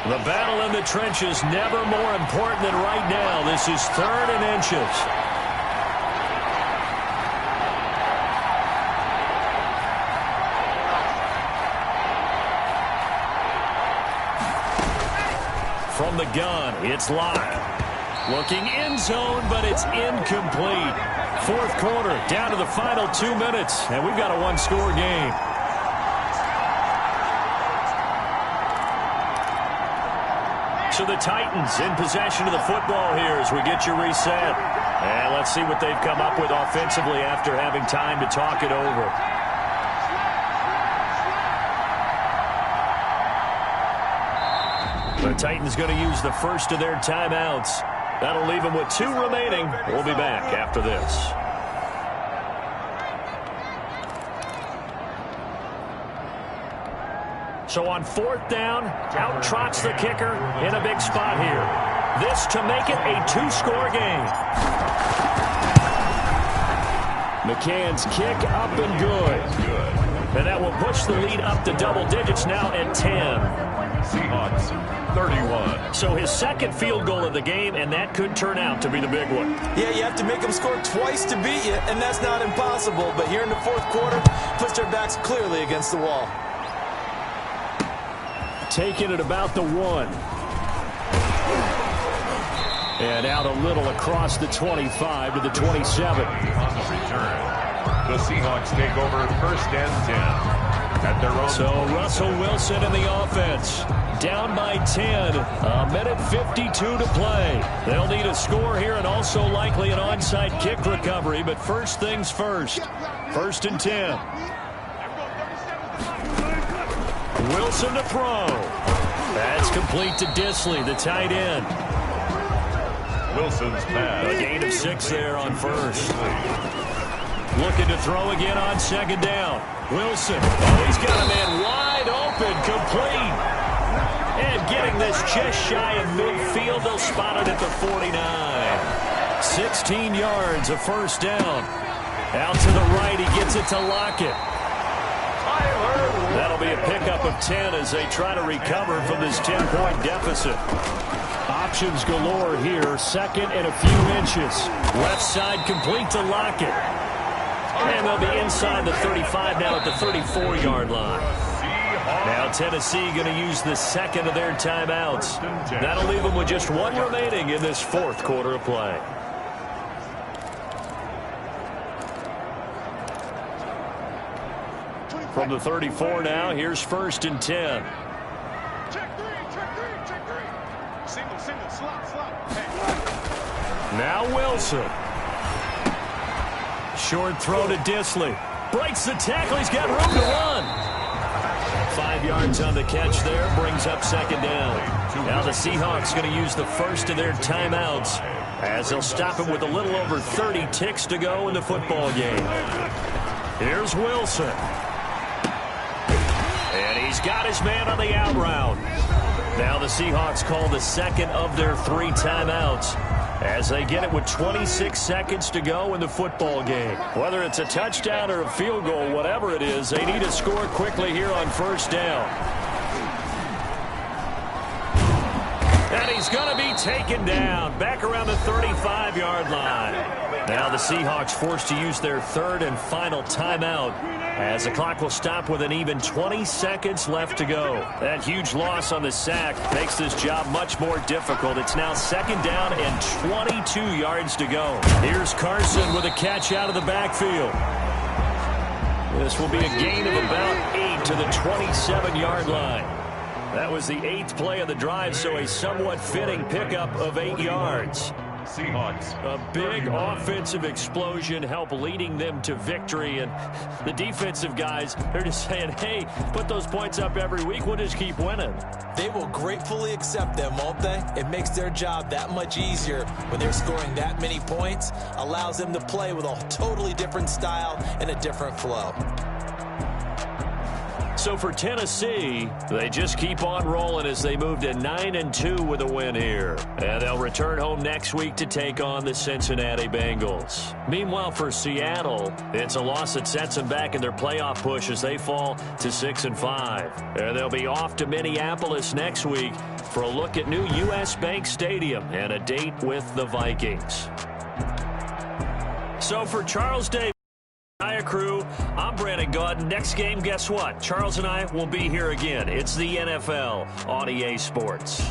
Speaker 2: The battle in the trenches never more important than right now. This is 3rd and inches. From the gun, it's Locke. Looking end zone, but it's incomplete. Fourth quarter, down to the final 2 minutes, and we've got a one-score game. So the Titans in possession of the football here as we get you reset. And let's see what they've come up with offensively after having time to talk it over. The Titans going to use the first of their timeouts. That'll leave them with 2 remaining. We'll be back after this. So on fourth down, out trots the kicker in a big spot here. This to make it a 2-score game. McCann's kick up and good. And that will push the lead up to double digits now at 10.
Speaker 1: Seahawks 31.
Speaker 2: So his second field goal of the game, and that could turn out to be the big one.
Speaker 3: Yeah, you have to make them score twice to beat you, and that's not impossible. But here in the fourth quarter, puts their backs clearly against the wall.
Speaker 2: Taking it about the 1. And out a little across the 25 to the 27.
Speaker 1: On the return, the Seahawks take over first and 10 at their own.
Speaker 2: So Russell Wilson in the offense. Down by 10. A minute 52 to play. They'll need a score here and also likely an onside kick recovery. But first things first. First and 10. Wilson to throw. That's complete to Disley, the tight end.
Speaker 1: Wilson's pass.
Speaker 2: A gain of 6 there on first. Looking to throw again on second down. Wilson. Oh, he's got a man wide open, complete. And getting this just shy of midfield. They'll spot it at the 49. 16 yards, a first down. Out to the right, he gets it to Lockett. That'll be a pickup of 10 as they try to recover from this 10-point deficit. Options galore here. Second and a few inches. Left side complete to Lockett. And they'll be inside the 35 now at the 34-yard line. Now Tennessee going to use the second of their timeouts. That'll leave them with just 1 remaining in this fourth quarter of play. From the 34 now, here's first and 10.
Speaker 5: Check three. Single, slot.
Speaker 2: Now Wilson. Short throw to Disley. Breaks the tackle. He's got room to run. 5 yards on the catch there. Brings up second down. Now the Seahawks going to use the first of their timeouts as they'll stop him with a little over 30 ticks to go in the football game. Here's Wilson. And he's got his man on the out route. Now the Seahawks call the second of their 3 timeouts as they get it with 26 seconds to go in the football game. Whether it's a touchdown or a field goal, whatever it is, they need to score quickly here on first down. And he's going to be taken down back around the 35-yard line. Now the Seahawks forced to use their third and final timeout as the clock will stop with an even 20 seconds left to go. That huge loss on the sack makes this job much more difficult. It's now second down and 22 yards to go. Here's Carson with a catch out of the backfield. This will be a gain of about 8 to the 27-yard line. That was the 8th play of the drive, so a somewhat fitting pickup of 8 yards.
Speaker 1: Seahawks.
Speaker 2: A big offensive explosion help leading them to victory, and the defensive guys, they're just saying, hey, put those points up every week, we'll just keep winning.
Speaker 3: They will gratefully accept them, won't they? It makes their job that much easier when they're scoring that many points, allows them to play with a totally different style and a different flow.
Speaker 2: So for Tennessee, they just keep on rolling as they move to 9-2 with a win here. And they'll return home next week to take on the Cincinnati Bengals. Meanwhile, for Seattle, it's a loss that sets them back in their playoff push as they fall to 6-5. And they'll be off to Minneapolis next week for a look at new U.S. Bank Stadium and a date with the Vikings. So for Charles Davis, crew, I'm Brandon Gaudin. Next game, guess what? Charles and I will be here again. It's the NFL on EA Sports.